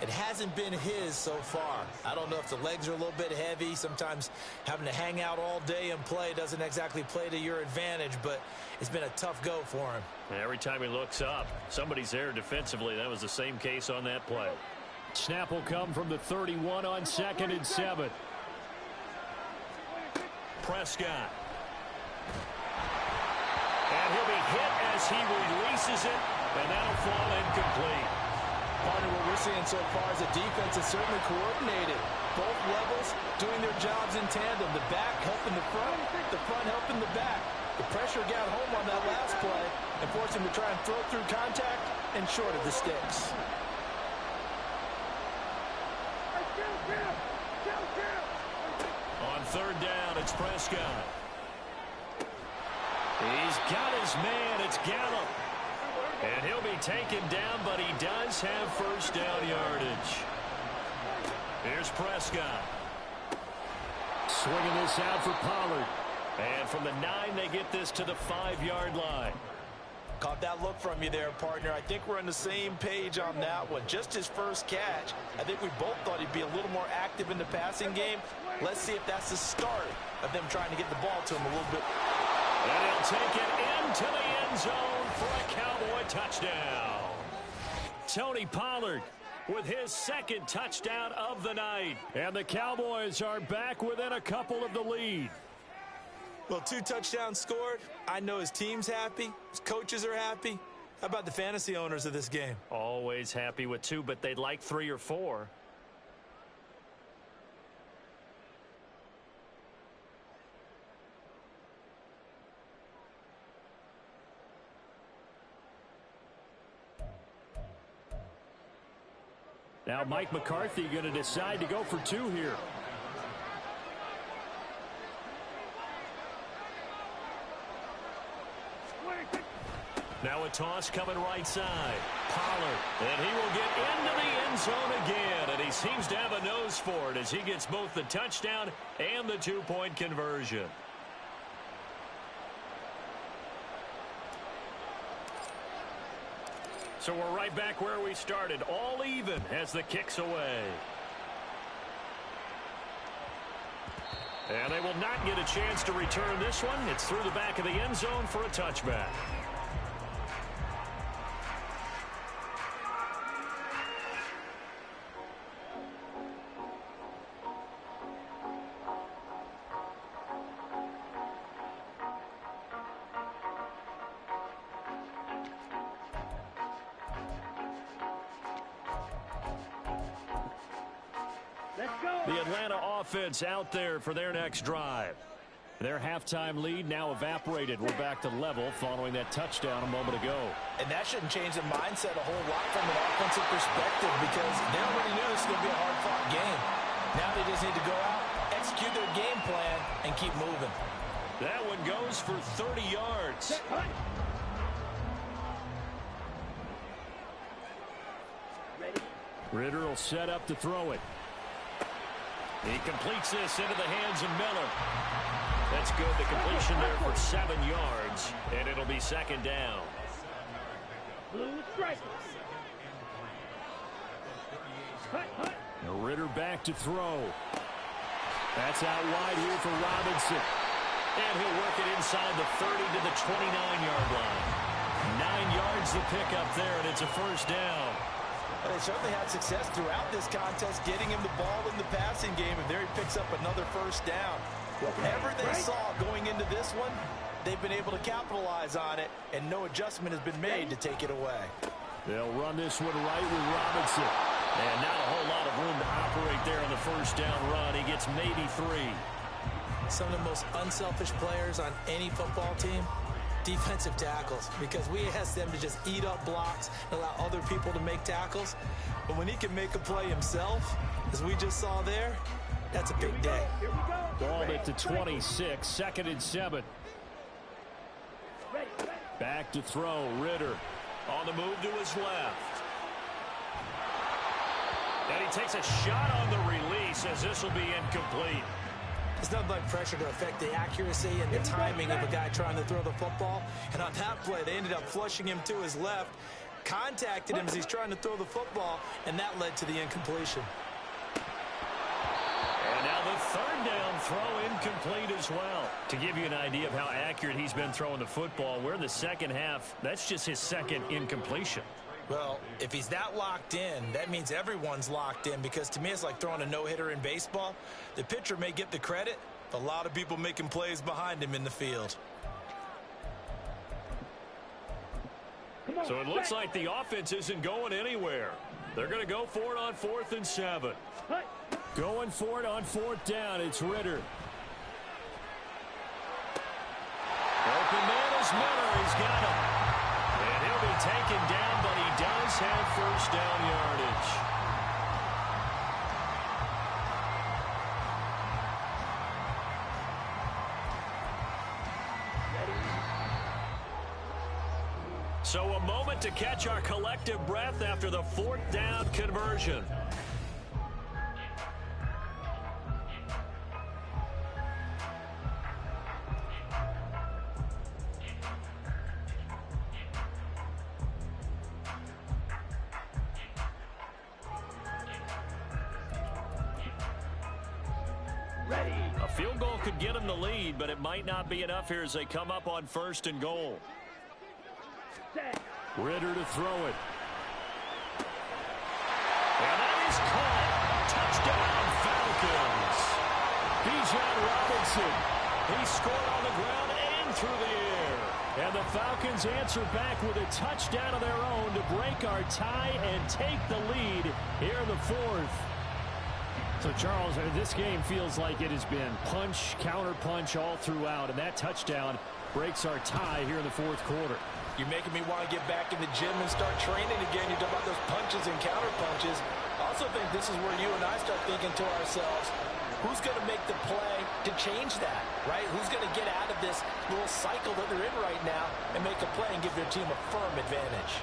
It hasn't been his so far. I don't know if the legs are a little bit heavy. Sometimes having to hang out all day and play doesn't exactly play to your advantage, but it's been a tough go for him.
Every time he looks up, somebody's there defensively. That was the same case on that play. Snap will come from the 31 on 2nd and 7. Prescott. And he'll be hit as he releases it, and that'll fall incomplete.
Partner, what we're seeing so far is the defense is certainly coordinated. Both levels doing their jobs in tandem. The back helping the front helping the back. The pressure got home on that last play and forced him to try and throw through contact and short of the sticks.
On 3rd down, it's Prescott. He's got his man. It's Gallup. And he'll be taken down, but he does have first down yardage. Here's Prescott. Swinging this out for Pollard. And from the 9, they get this to the 5-yard line.
Caught that look from you there, partner. I think we're on the same page on that one. Just his first catch. I think we both thought he'd be a little more active in the passing game. Let's see if that's the start of them trying to get the ball to him a little bit.
And he'll take it into the end zone for a Cowboy touchdown. Tony Pollard with his 2nd touchdown of the night. And the Cowboys are back within a couple of the lead.
Well, 2 touchdowns scored. I know his team's happy. His coaches are happy. How about the fantasy owners of this game?
Always happy with 2, but they'd like 3 or 4. Now Mike McCarthy going to decide to go for 2 here. Now a toss coming right side. Pollard. And he will get into the end zone again. And he seems to have a nose for it as he gets both the touchdown and the 2-point conversion. So we're right back where we started. All even as the kick's away. And they will not get a chance to return this one. It's through the back of the end zone for a touchback. The Atlanta offense out there for their next drive. Their halftime lead now evaporated. We're back to level following that touchdown a moment ago.
And that shouldn't change the mindset a whole lot from an offensive perspective because they already knew this was going to be a hard-fought game. Now they just need to go out, execute their game plan, and keep moving.
That one goes for 30 yards. Ritter will set up to throw it. He completes this into the hands of Miller. That's good. The completion there for 7 yards, and it'll be 2nd down. Ritter back to throw. That's out wide here for Robinson. And he'll work it inside the 30 to the 29-yard line. 9 yards to pick up there, and it's a first down.
They certainly had success throughout this contest, getting him the ball in the passing game, and there he picks up another first down. Whatever they saw going into this one, they've been able to capitalize on it, and no adjustment has been made to take it away.
They'll run this one right with Robinson. And not a whole lot of room to operate there on the first down run. He gets maybe 3.
Some of the most unselfish players on any football team, defensive tackles, because we ask them to just eat up blocks and allow other people to make tackles. But when he can make a play himself, as we just saw there, that's a big day.
Ball at the 26, 2nd and 7. Back to throw, Ritter.
On the move to his left. And he takes a shot on the release as this will be incomplete.
It's nothing like pressure to affect the accuracy and the timing of a guy trying to throw the football. And on that play, they ended up flushing him to his left, contacted him as he's trying to throw the football, and that led to the incompletion.
And now the 3rd down throw incomplete as well. To give you an idea of how accurate he's been throwing the football, we're in the second half. That's just his 2nd incompletion.
Well, if he's that locked in, that means everyone's locked in, because to me it's like throwing a no-hitter in baseball. The pitcher may get the credit, but a lot of people making plays behind him in the field.
So it looks like the offense isn't going anywhere. They're going to go for it on 4th and 7. Going for it on 4th down, it's Ritter. Open man is Miller, he's got him. And he'll be taken down, but he does have first down yardage. So a moment to catch our collective breath after the 4th down conversion. A field goal could get them the lead, but it might not be enough here as they come up on 1st and goal. Ritter to throw it. And that is caught. Touchdown, Falcons. Bijan Robinson. He scored on the ground and through the air. And the Falcons answer back with a touchdown of their own to break our tie and take the lead here in the 4th. So, Charles, this game feels like it has been punch, counter-punch all throughout, and that touchdown breaks our tie here in the 4th quarter.
You're making me want to get back in the gym and start training again. You talk about those punches and counter-punches. I also think this is where you and I start thinking to ourselves, who's going to make the play to change that, right? Who's going to get out of this little cycle that they're in right now and make a play and give their team a firm advantage?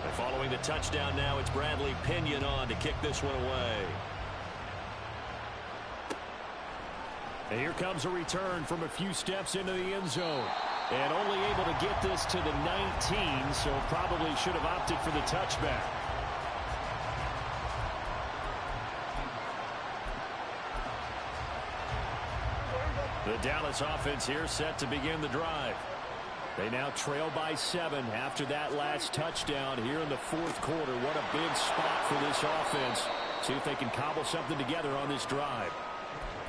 And following the touchdown now, it's Bradley Pinion on to kick this one away. And here comes a return from a few steps into the end zone. And only able to get this to the 19, so probably should have opted for the touchback. The Dallas offense here set to begin the drive. They now trail by 7 after that last touchdown here in the 4th quarter. What a big spot for this offense. See if they can cobble something together on this drive.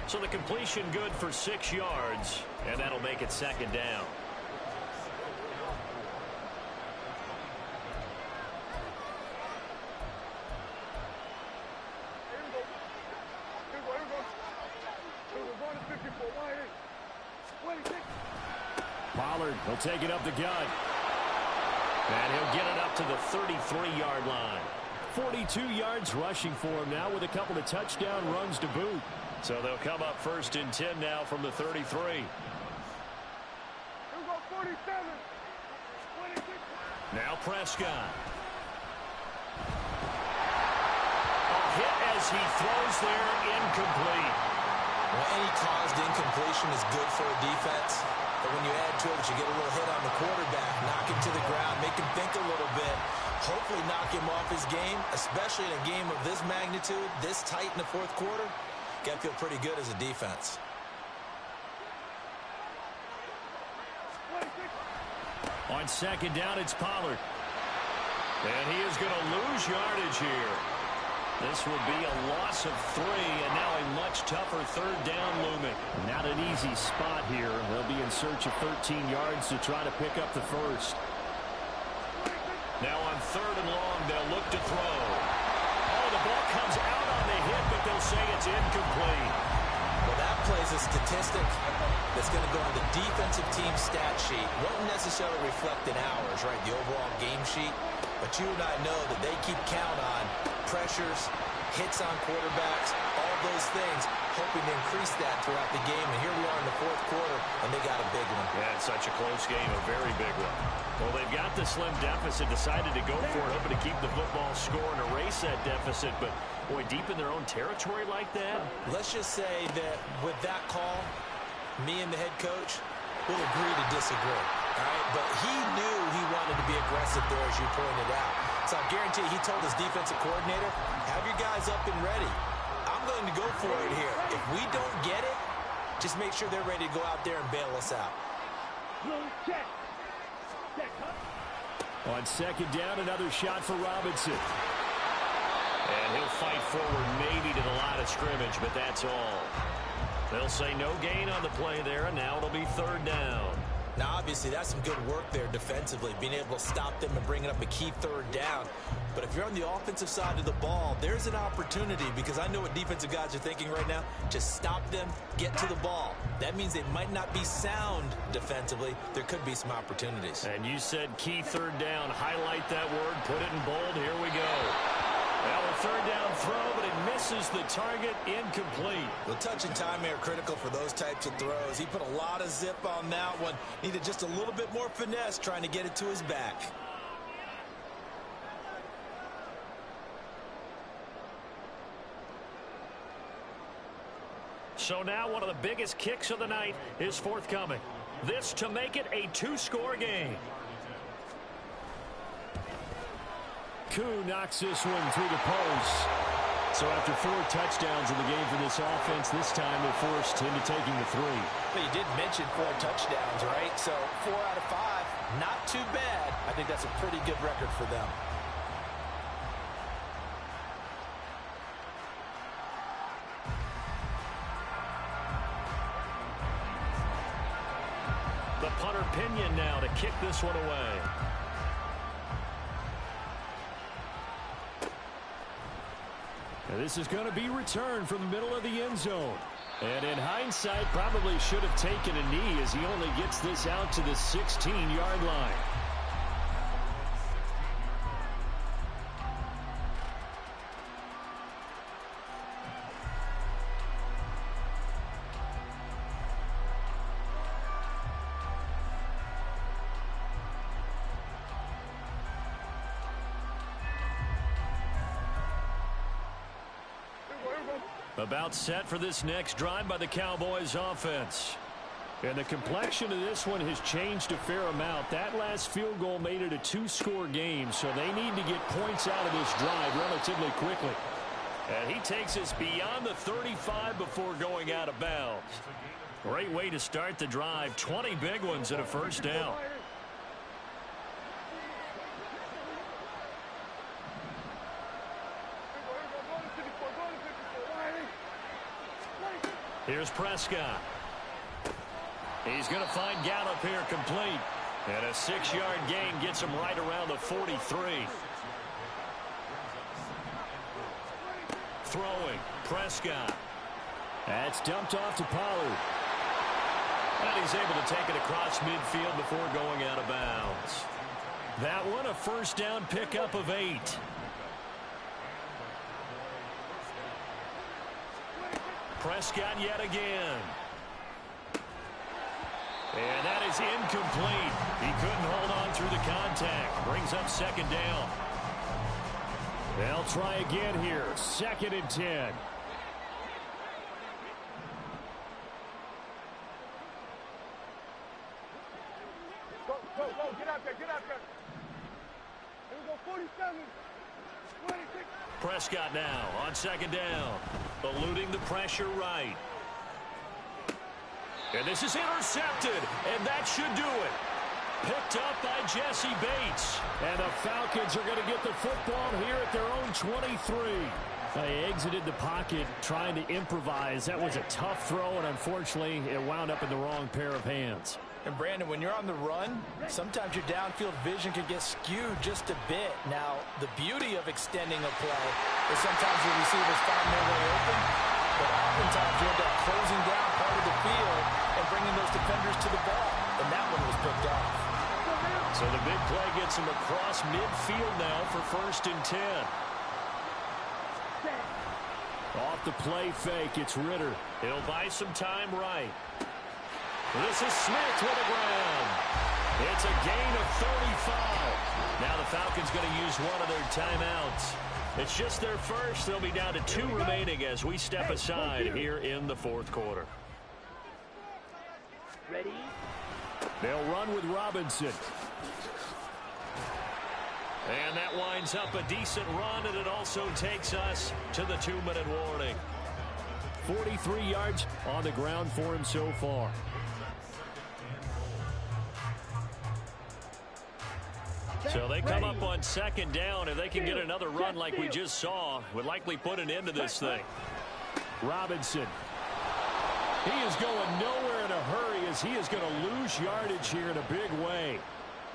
So the completion good for 6 yards, and that'll make it 2nd down. Pollard will take it up the gut. And he'll get it up to the 33-yard line. 42 yards rushing for him now with a couple of touchdown runs to boot. So they'll come up 1st and 10 now from the 33. Now Prescott. A hit as he throws there, incomplete.
Well, any caused incompletion is good for a defense. But when you add to it, you get a little hit on the quarterback, knock him to the ground, make him think a little bit, hopefully knock him off his game, especially in a game of this magnitude, this tight in the 4th quarter. Got to feel pretty good as a defense.
On second down, it's Pollard. And he is going to lose yardage here. This will be a loss of 3, and now a much tougher third down looming. Not an easy spot here. They'll be in search of 13 yards to try to pick up the first. Now on third and long, they'll look to throw. Oh, the ball comes out on the hit, but they'll say it's incomplete.
Well, that plays a statistic that's going to go on the defensive team stat sheet. Won't necessarily reflect in ours, right, the overall game sheet. But you and I know that they keep count on pressures, hits on quarterbacks, all those things, hoping to increase that throughout the game. And here we are in the fourth quarter, and they got a big one.
Yeah, it's such a close game, a very big one. Well, they've got the slim deficit, decided to go for it, hoping to keep the football score and erase that deficit. But, boy, deep in their own territory like that?
Let's just say that with that call, me and the head coach will agree to disagree. All right? But he knew he wanted to be aggressive there, as you pointed out. So I guarantee he told his defensive coordinator, have your guys up and ready. I'm going to go for it here. If we don't get it, just make sure they're ready to go out there and bail us out.
Check.
On second down, another shot for Robinson. And he'll fight forward maybe to the line of scrimmage, but that's all. They'll say no gain on the play there, and now it'll be third down.
Now, obviously, that's some good work there defensively, being able to stop them and bringing up a key third down. But if you're on the offensive side of the ball, there's an opportunity, because I know what defensive guys are thinking right now. Just stop them, get to the ball. That means they might not be sound defensively. There could be some opportunities.
And you said key third down. Highlight that word, put it in bold. Here we go. Well, a third down throw, but it misses the target, incomplete.
The touch and timing are critical for those types of throws. He put a lot of zip on that one. Needed just a little bit more finesse trying to get it to his back.
So now one of the biggest kicks of the night is forthcoming. This to make it a 2-score game. Koo knocks this one through the post. So after 4 touchdowns in the game for this offense, this time they're forced into taking the 3.
But you did mention 4 touchdowns, right? So 4 out of 5, not too bad. I think that's a pretty good record for them.
The punter Pinion now to kick this one away. And this is going to be returned from the middle of the end zone. And in hindsight, probably should have taken a knee as he only gets this out to the 16-yard line. About set for this next drive by the Cowboys offense. And the complexion of this one has changed a fair amount. That last field goal made it a 2-score game, so they need to get points out of this drive relatively quickly. And he takes us beyond the 35 before going out of bounds. Great way to start the drive. 20 big ones and a first down. Here's Prescott. He's going to find Gallup here complete. And a 6-yard gain gets him right around the 43. Throwing. Prescott. That's dumped off to Pollard. And he's able to take it across midfield before going out of bounds. That one a first down pickup of 8. Prescott yet again. And that is incomplete. He couldn't hold on through the contact. Brings up second down. They'll try again here. 2nd and 10.
Go, get out there. Here we go, 47. 26.
Prescott now on second down. Eluding the pressure right. And this is intercepted, and that should do it. Picked up by Jesse Bates. And the Falcons are going to get the football here at their own 23. They exited the pocket trying to improvise. That was a tough throw, and unfortunately, it wound up in the wrong pair of hands.
And Brandon, when you're on the run, sometimes your downfield vision can get skewed just a bit. Now, the beauty of extending a play is sometimes the receivers find their way open, but oftentimes you end up closing down part of the field and bringing those defenders to the ball. And that one was picked off.
So the big play gets him across midfield now for 1st and 10. Off the play fake, it's Ritter. He'll buy some time right. This is Smith to the ground. It's a gain of 35. Now the Falcons going to use one of their timeouts. It's just their first. They'll be down to 2 remaining as we step aside here in the 4th quarter.
Ready?
They'll run with Robinson. And that winds up a decent run, and it also takes us to the 2-minute warning. 43 yards on the ground for him so far. So they come up on 2nd down. If they can get another run like we just saw, would likely put an end to this thing. Robinson. He is going nowhere in a hurry as he is going to lose yardage here in a big way.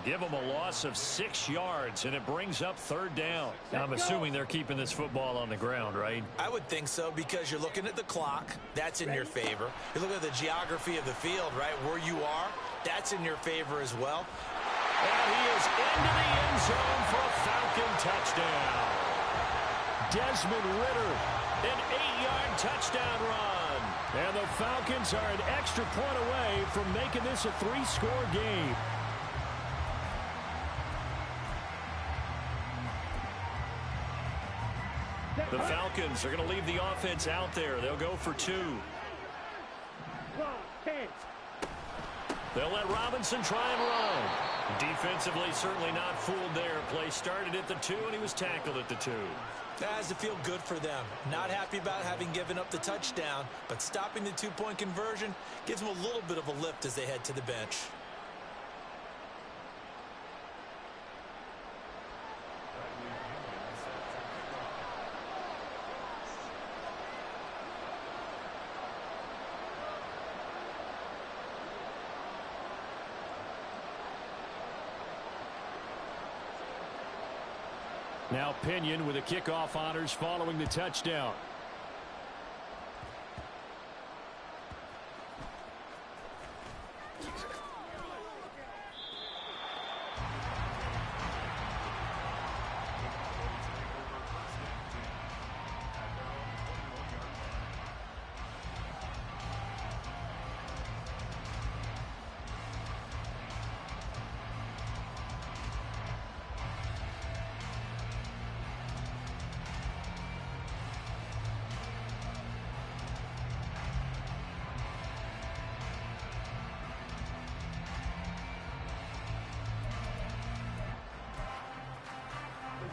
Give them a loss of 6 yards, and it brings up 3rd down. I'm assuming they're keeping this football on the ground, right?
I would think so, because you're looking at the clock. That's in your favor. You look at the geography of the field, right, where you are. That's in your favor as well.
And he is into the end zone for a Falcon touchdown. Desmond Ritter, an 8-yard touchdown run. And the Falcons are an extra point away from making this a 3-score game. The Falcons are going to leave the offense out there. They'll go for 2. They'll let Robinson try and run. Defensively, certainly not fooled there. Play started at the 2, and he was tackled at the 2.
That has to feel good for them. Not happy about having given up the touchdown, but stopping the 2-point conversion gives them a little bit of a lift as they head to the bench.
Now Pinion with the kickoff honors following the touchdown.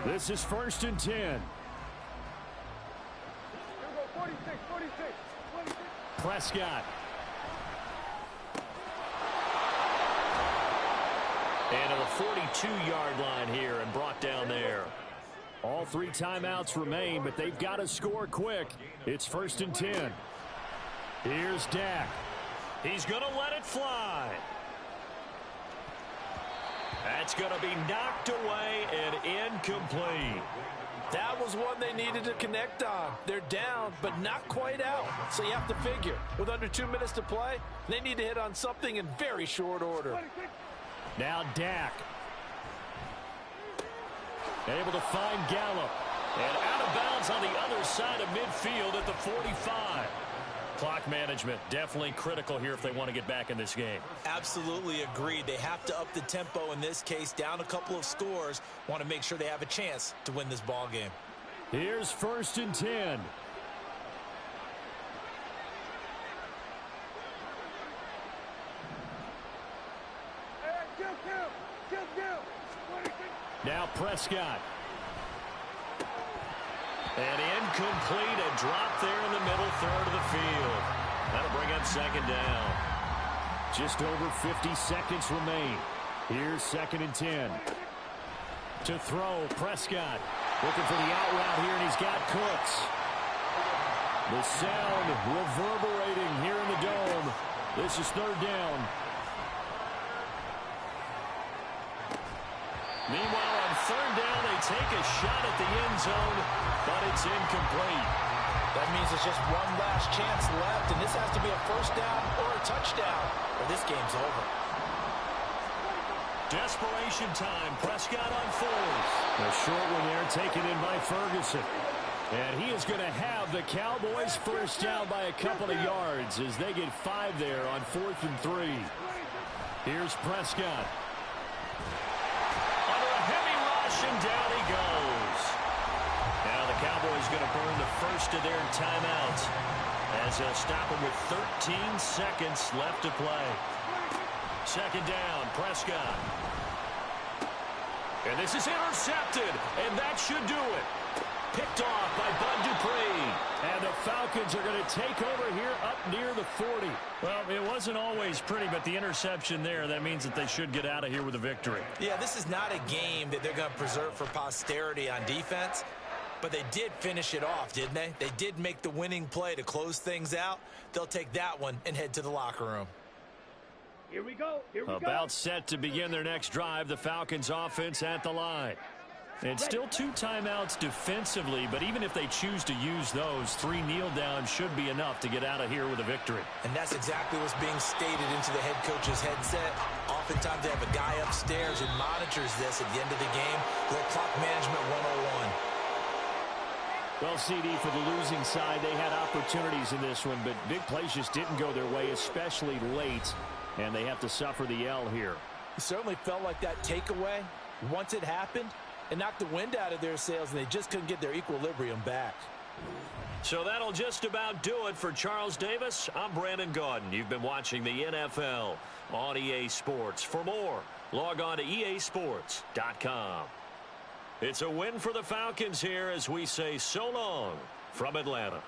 This is 1st and 10.
Here we go, 46, 46.
Prescott. And to the 42-yard line here and brought down there. All 3 timeouts remain, but they've got to score quick. It's 1st and 10. Here's Dak. He's going to let it fly. That's going to be knocked away and incomplete.
That was one they needed to connect on. They're down, but not quite out. So you have to figure, with under 2 minutes to play, they need to hit on something in very short order.
Now Dak. Able to find Gallup. And out of bounds on the other side of midfield at the 45. Clock management definitely critical here if they want to get back in this game.
Absolutely agreed. They have to up the tempo in this case, down a couple of scores. Want to make sure they have a chance to win this ball game.
Here's 1st and 10. Now Prescott. And incomplete, a drop there in the middle third of the field. That'll bring up 2nd down. Just over 50 seconds remain. Here's 2nd and 10. To throw, Prescott. Looking for the out route here, and he's got Cooks. The sound reverberating here in the dome. This is 3rd down. Meanwhile, on 3rd down, they take a shot at the end zone, but it's incomplete.
That means there's just one last chance left, and this has to be a 1st down or a touchdown, or this game's over.
Desperation time. Prescott on 4th. A short one there taken in by Ferguson. And he is going to have the Cowboys 1st down by a couple of yards as they get 5 there on 4th and 3. Here's Prescott. Under a heavy rush, and down he goes. Now the Cowboys going to burn the first of their timeouts as they'll stop him with 13 seconds left to play. 2nd down, Prescott. And this is intercepted, and that should do it. Picked off by Bud Dupree. And the Falcons are going to take over here up near the 40. Well, it wasn't always pretty, but the interception there, that means that they should get out of here with a victory.
Yeah, this is not a game that they're going to preserve for posterity on defense, but they did finish it off, didn't they? They did make the winning play to close things out. They'll take that one and head to the locker room.
Here we go. Here we go.
About set to begin their next drive, the Falcons offense at the line. And still 2 timeouts defensively, but even if they choose to use those, 3 kneel downs should be enough to get out of here with a victory.
And that's exactly what's being stated into the head coach's headset. Oftentimes they have a guy upstairs who monitors this at the end of the game. Little clock management 101.
Well, CD, for the losing side, they had opportunities in this one, but big plays just didn't go their way, especially late, and they have to suffer the L here.
It certainly felt like that takeaway, once it happened, it knocked the wind out of their sails, and they just couldn't get their equilibrium back.
So that'll just about do it for Charles Davis. I'm Brandon Gaudin. You've been watching the NFL on EA Sports. For more, log on to easports.com. It's a win for the Falcons here as we say so long from Atlanta.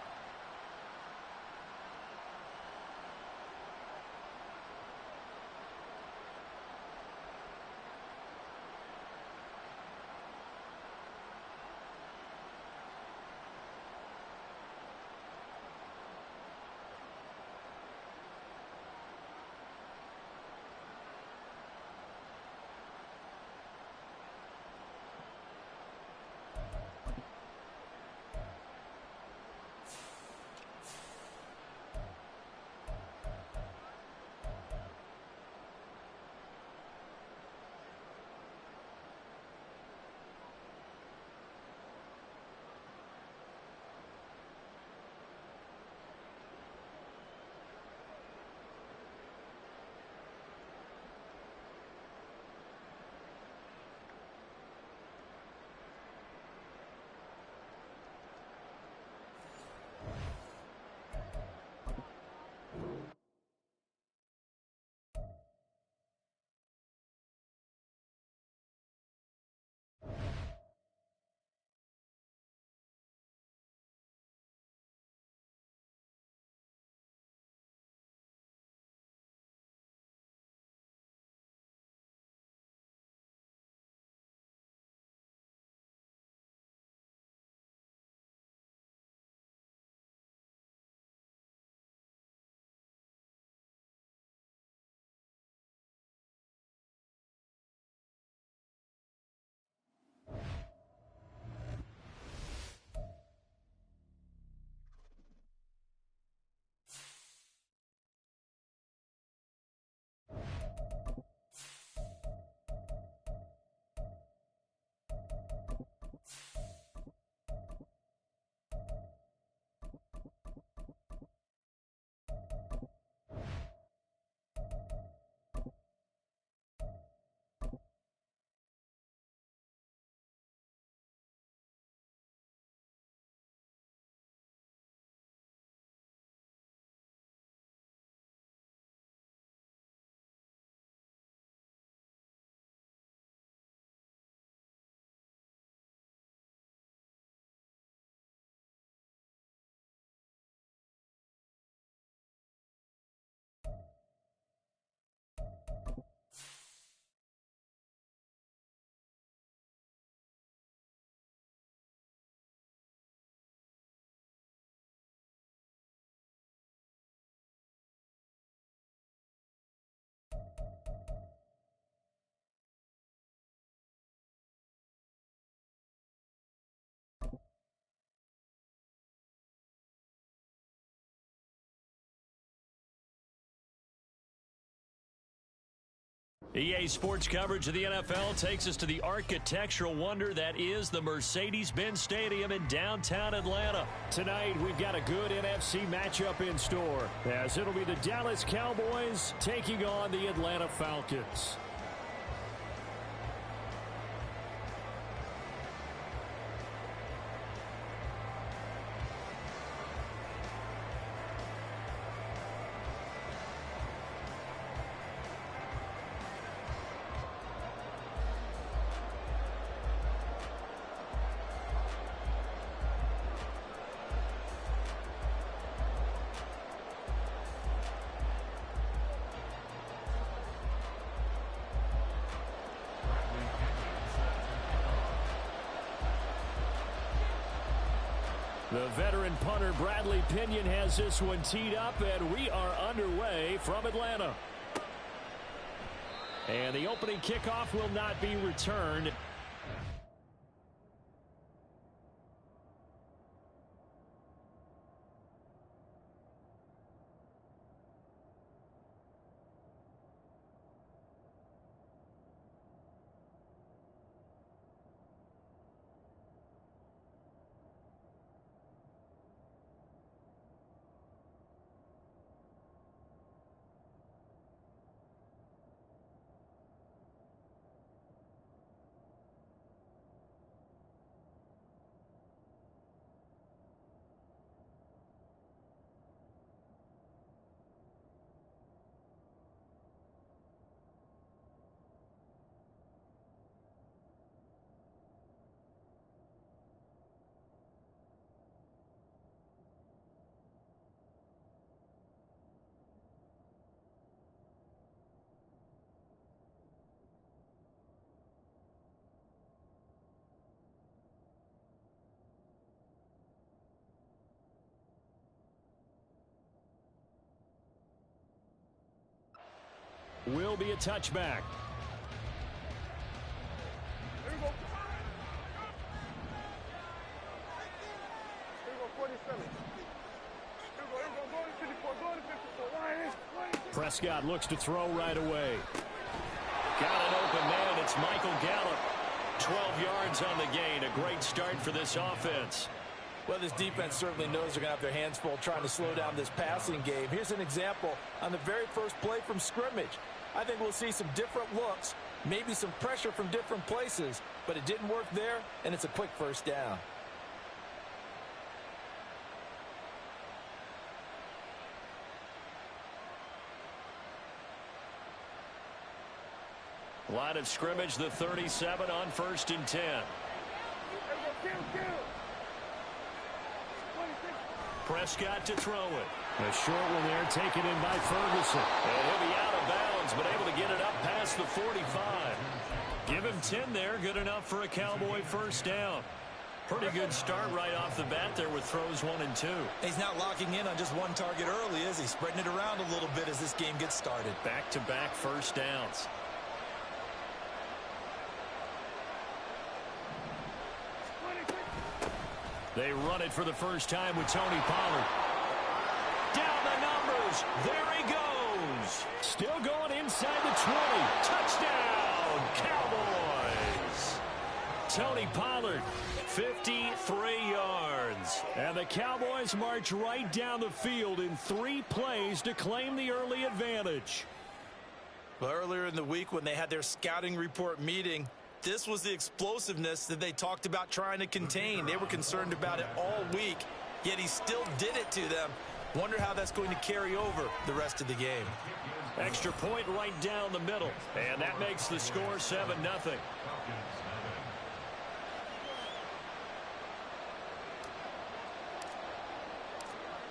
EA Sports coverage of the NFL takes us to the architectural wonder that is the Mercedes-Benz Stadium in downtown Atlanta. Tonight, we've got a good NFC matchup in store, as it'll be the Dallas Cowboys taking on the Atlanta Falcons. The veteran punter Bradley Pinion has this one teed up, and we are underway from Atlanta. And the opening kickoff will not be returned. Will be a touchback. Prescott looks to throw right away. Got an open man. It's Michael Gallup. 12 yards on the gain. A great start for this offense.
Well, this defense certainly knows they're going to have their hands full trying to slow down this passing game. Here's an example on the very first play from scrimmage. I think we'll see some different looks, maybe some pressure from different places, but it didn't work there, and it's a quick first down.
Line of scrimmage, the 37 on 1st and 10. Prescott to throw it. A short one there taken in by Ferguson. And he'll be out of bounds, but able to get it up past the 45. Give him 10 there. Good enough for a Cowboy first down. Pretty good start right off the bat there with throws 1 and 2.
He's not locking in on just one target early, is he? Spreading it around a little bit as this game gets started.
Back-to-back first downs. They run it for the first time with Tony Pollard. Down the numbers. There he goes. Still going inside the 20. Touchdown, Cowboys. Tony Pollard, 53 yards. And the Cowboys march right down the field in 3 plays to claim the early advantage.
Well, earlier in the week when they had their scouting report meeting, this was the explosiveness that they talked about trying to contain. They were concerned about it all week, yet he still did it to them. Wonder how that's going to carry over the rest of the game.
Extra point right down the middle, and that makes the score 7-0.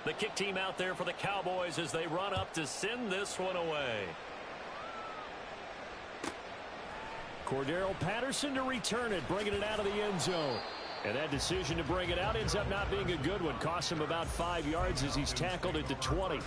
The kick team out there for the Cowboys as they run up to send this one away. Cordero Patterson to return it, bringing it out of the end zone. And that decision to bring it out ends up not being a good one. Costs him about 5 yards as he's tackled at the 20.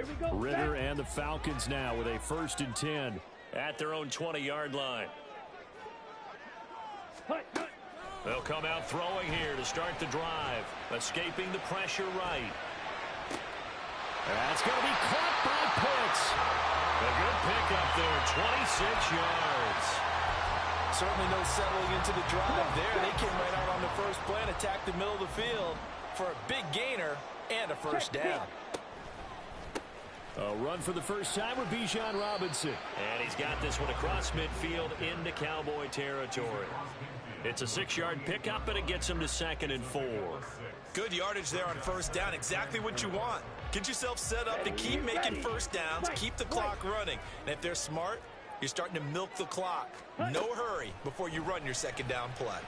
Here we go.
Ritter and the Falcons now with a 1st and 10 at their own 20-yard line. They'll come out throwing here to start the drive, escaping the pressure right. That's going to be caught by Pitts. A good pickup there, 26 yards.
Certainly no settling into the drive there. They came right out on the first play and attacked the middle of the field for a big gainer and a 1st down.
A run for the first time with Bijan Robinson.
And he's got this one across midfield into Cowboy territory. It's a 6-yard pickup, and it gets him to 2nd and 4.
Good yardage there on 1st down. Exactly what you want. Get yourself set up to keep making 1st downs, keep the clock running. And if they're smart, you're starting to milk the clock. No hurry before you run your 2nd down play.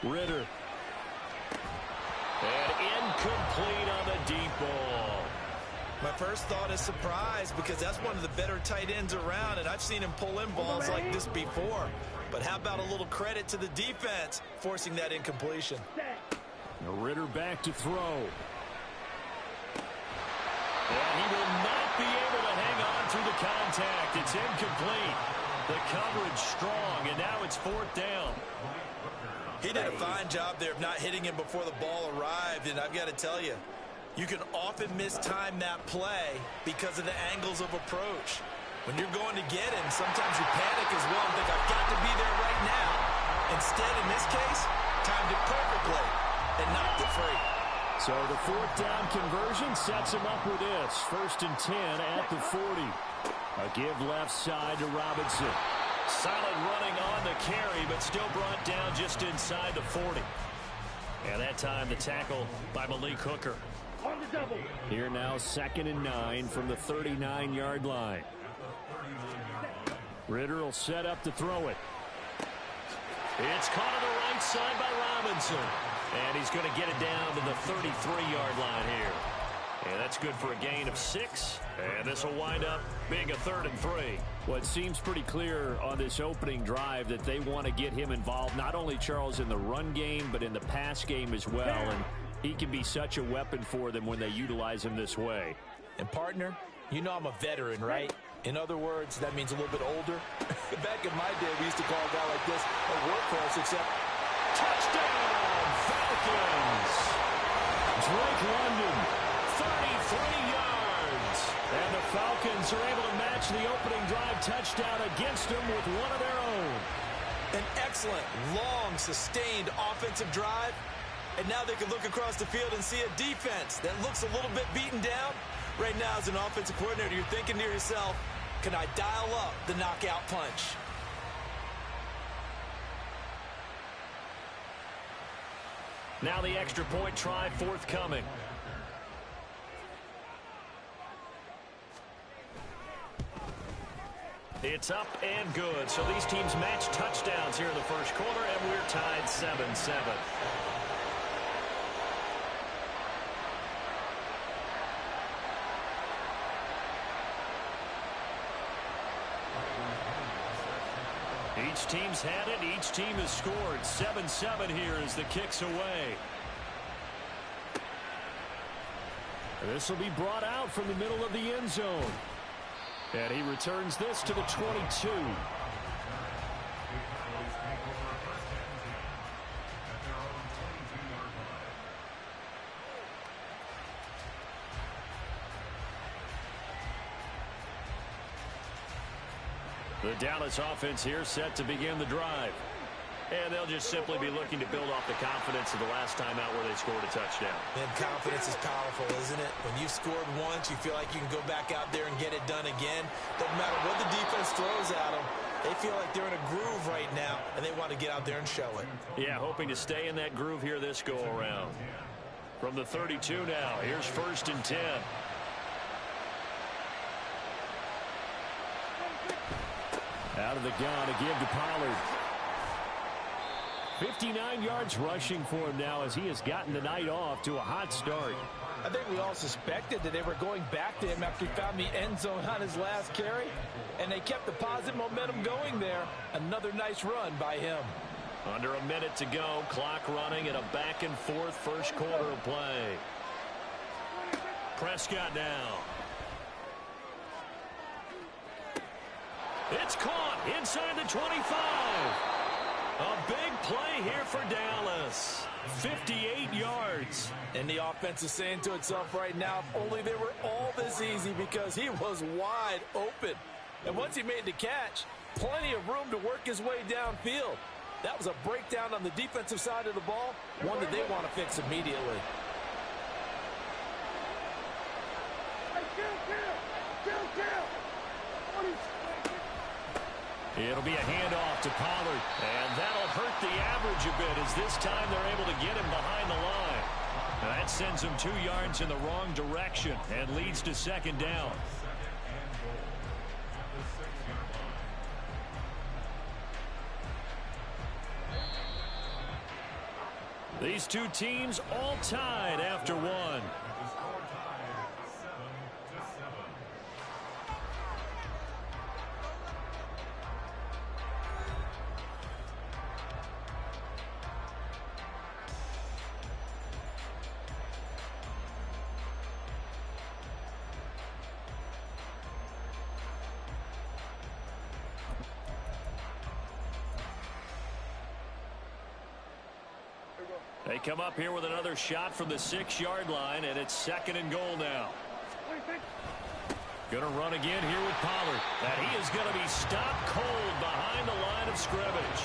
Ritter. And incomplete on the deep ball.
My first thought is surprise because that's one of the better tight ends around, and I've seen him pull in balls like this before. But how about a little credit to the defense forcing that incompletion?
Ritter back to throw. And he will not be able to hang on through the contact. It's incomplete. The coverage strong, and now it's 4th down.
He did a fine job there of not hitting him before the ball arrived, and I've got to tell you, you can often mistime that play because of the angles of approach. When you're going to get him, sometimes you panic as well and think, I've got to be there right now. Instead, in this case, timed it perfectly and knocked it free.
So the 4th down conversion sets him up with this. 1st and 10 at the 40. A give left side to Robinson.
Solid running on the carry, but still brought down just inside the 40. And that time the tackle by Malik Hooker.
On the double.
Here now 2nd and 9 from the 39-yard line. Ritter will set up to throw it.
It's caught on the right side by Robinson. And he's going to get it down to the 33-yard line here. And that's good for a gain of 6. And this will wind up being a 3rd and 3.
Well, it seems pretty clear on this opening drive that they want to get him involved, not only, Charles, in the run game, but in the pass game as well. And he can be such a weapon for them when they utilize him this way.
And, partner, you know I'm a veteran, right? In other words, that means a little bit older. Back in my day, we used to call a guy like this a workhorse, except
touchdown, Falcons!
Drake London,
33 yards.
And the Falcons are able to match the opening drive touchdown against them with one of their own.
An excellent, long, sustained offensive drive. And now they can look across the field and see a defense that looks a little bit beaten down. Right now, as an offensive coordinator, you're thinking to yourself, can I dial up the knockout punch?
Now the extra point try forthcoming. It's up and good. So these teams match touchdowns here in the first quarter, and we're tied 7-7. Each team's had it. Each team has scored. 7-7 here as the kick's away.
This will be brought out from the middle of the end zone. And he returns this to the 22.
The Dallas offense here set to begin the drive. And they'll just simply be looking to build off the confidence of the last time out where they scored a touchdown.
And confidence is powerful, isn't it? When you've scored once, you feel like you can go back out there and get it done again. Doesn't matter what the defense throws at them. They feel like they're in a groove right now, and they want to get out there and show it.
Yeah, hoping to stay in that groove here this go-around. From the 32 now, here's 1st and 10.
Out of the gun, a give to Pollard. 59 yards rushing for him now as he has gotten the night off to a hot start.
I think we all suspected that they were going back to him after he found the end zone on his last carry, and they kept the positive momentum going there. Another nice run by him.
Under a minute to go, clock running at a back-and-forth first quarter of play. Prescott now.
It's caught inside the 25. A big play here for Dallas. 58 yards.
And the offense is saying to itself right now, if only they were all this easy, because he was wide open. And once he made the catch, plenty of room to work his way downfield. That was a breakdown on the defensive side of the ball, one that they want to fix immediately.
It'll be a handoff to Pollard, and that'll hurt the average a bit, as this time they're able to get him behind the line. Now that sends him 2 yards in the wrong direction and leads to second down. These two teams all tied after one. They come up here with another shot from the 6-yard line, and it's second and goal now. Going to run again here with Pollard. And he is going to be stopped cold behind the line of scrimmage.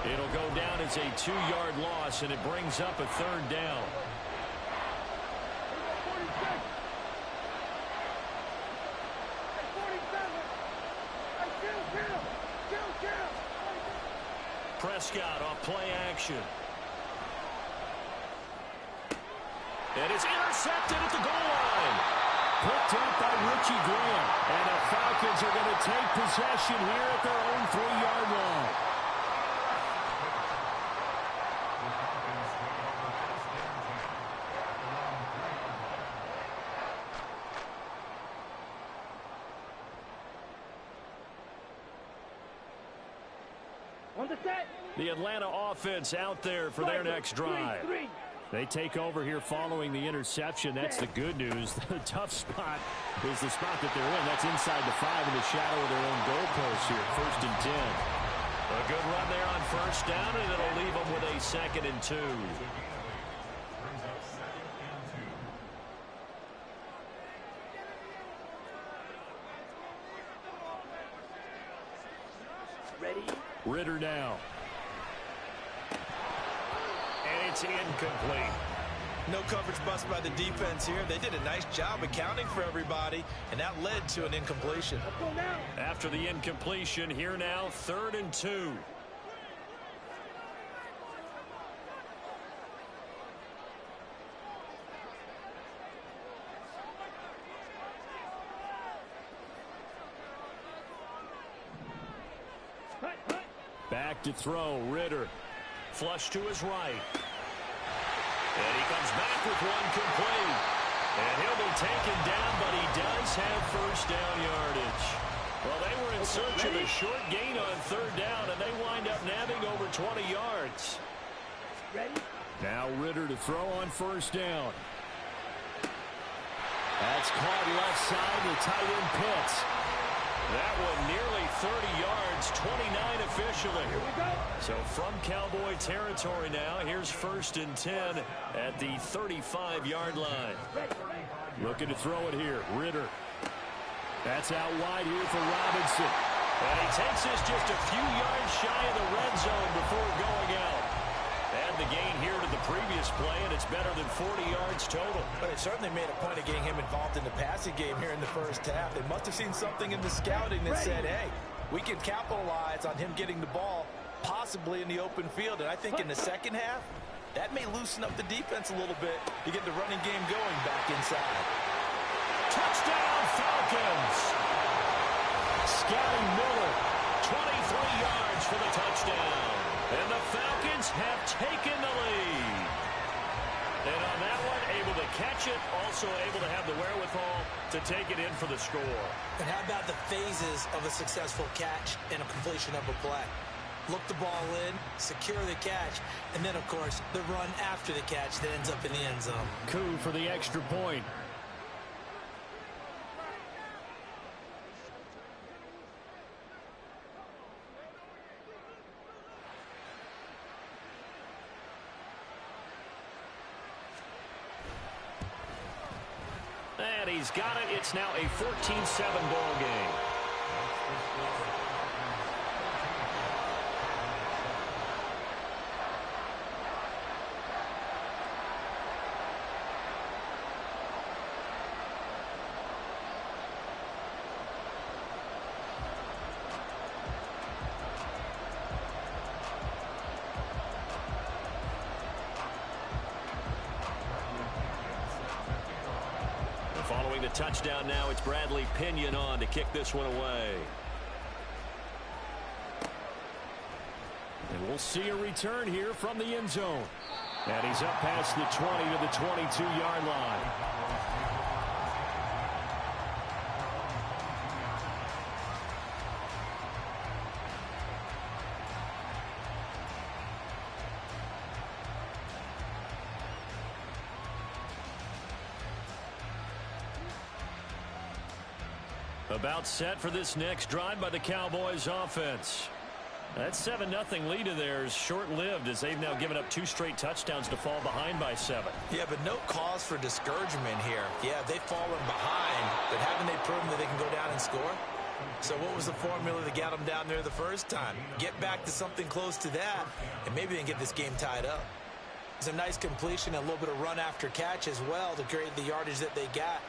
It'll go down as a 2-yard loss, and it brings up a third down. Prescott off play action. And it's intercepted at the goal line. Picked up by Richie Graham. And the Falcons are going to take possession here at their own 3-yard line.
On the set.
The Atlanta offense out there for their next drive. They take over here following the interception. That's the good news. The tough spot is the spot that they're in. That's inside the 5 in the shadow of their own goalpost here. 1st and 10. A good run there on 1st down, and it'll leave them with a 2nd and 2.
Ready?
Ritter now. It's incomplete.
No coverage bust by the defense here. They did a nice job accounting for everybody, and that led to an incompletion.
After the incompletion, here now, 3rd and 2. Back to throw, Ritter. Flush to his right. And he comes back with one complete. And he'll be taken down, but he does have 1st down yardage. Well, they were in search of a short gain on 3rd down, and they wind up nabbing over 20 yards. Now Ritter to throw on 1st down. That's caught left side to tight end Pitts. That one nearly 30 yards, 29 officially. Here we go. So from Cowboy territory now, here's 1st and 10 at the 35-yard line. Looking to throw it here, Ritter. That's out wide here for Robinson. And he takes this just a few yards shy of the red zone before going out. Add the gain here to the previous play, and it's better than 40 yards total.
But it certainly made a point of getting him involved in the passing game here in the 1st half. They must have seen something in the scouting that said, hey, we can capitalize on him getting the ball, possibly in the open field. And I think in the 2nd half, that may loosen up the defense a little bit to get the running game going back inside.
Touchdown, Falcons! Scotty Miller, 23 yards for the touchdown. And the Falcons have taken the lead. And on that one, able to catch it, also able to have the wherewithal to take it in for the score.
And how about the phases of a successful catch and a completion of a play? Look the ball in, secure the catch, and then, of course, the run after the catch that ends up in the end zone.
Coup for the extra point. he's got it. It's now a 14-7 ball game. Following the touchdown now, it's Bradley Pinion on to kick this one away. And we'll see a return here from the end zone. And he's up past the 20 to the 22-yard line. About set for this next drive by the Cowboys offense. That 7-0 lead of theirs short-lived as they've now given up 2 straight touchdowns to fall behind by 7.
Yeah, but no cause for discouragement here. Yeah, they've fallen behind, but haven't they proven that they can go down and score? So what was the formula that got them down there the first time? Get back to something close to that, and maybe they can get this game tied up. It's a nice completion, and a little bit of run after catch as well to create the yardage that they got.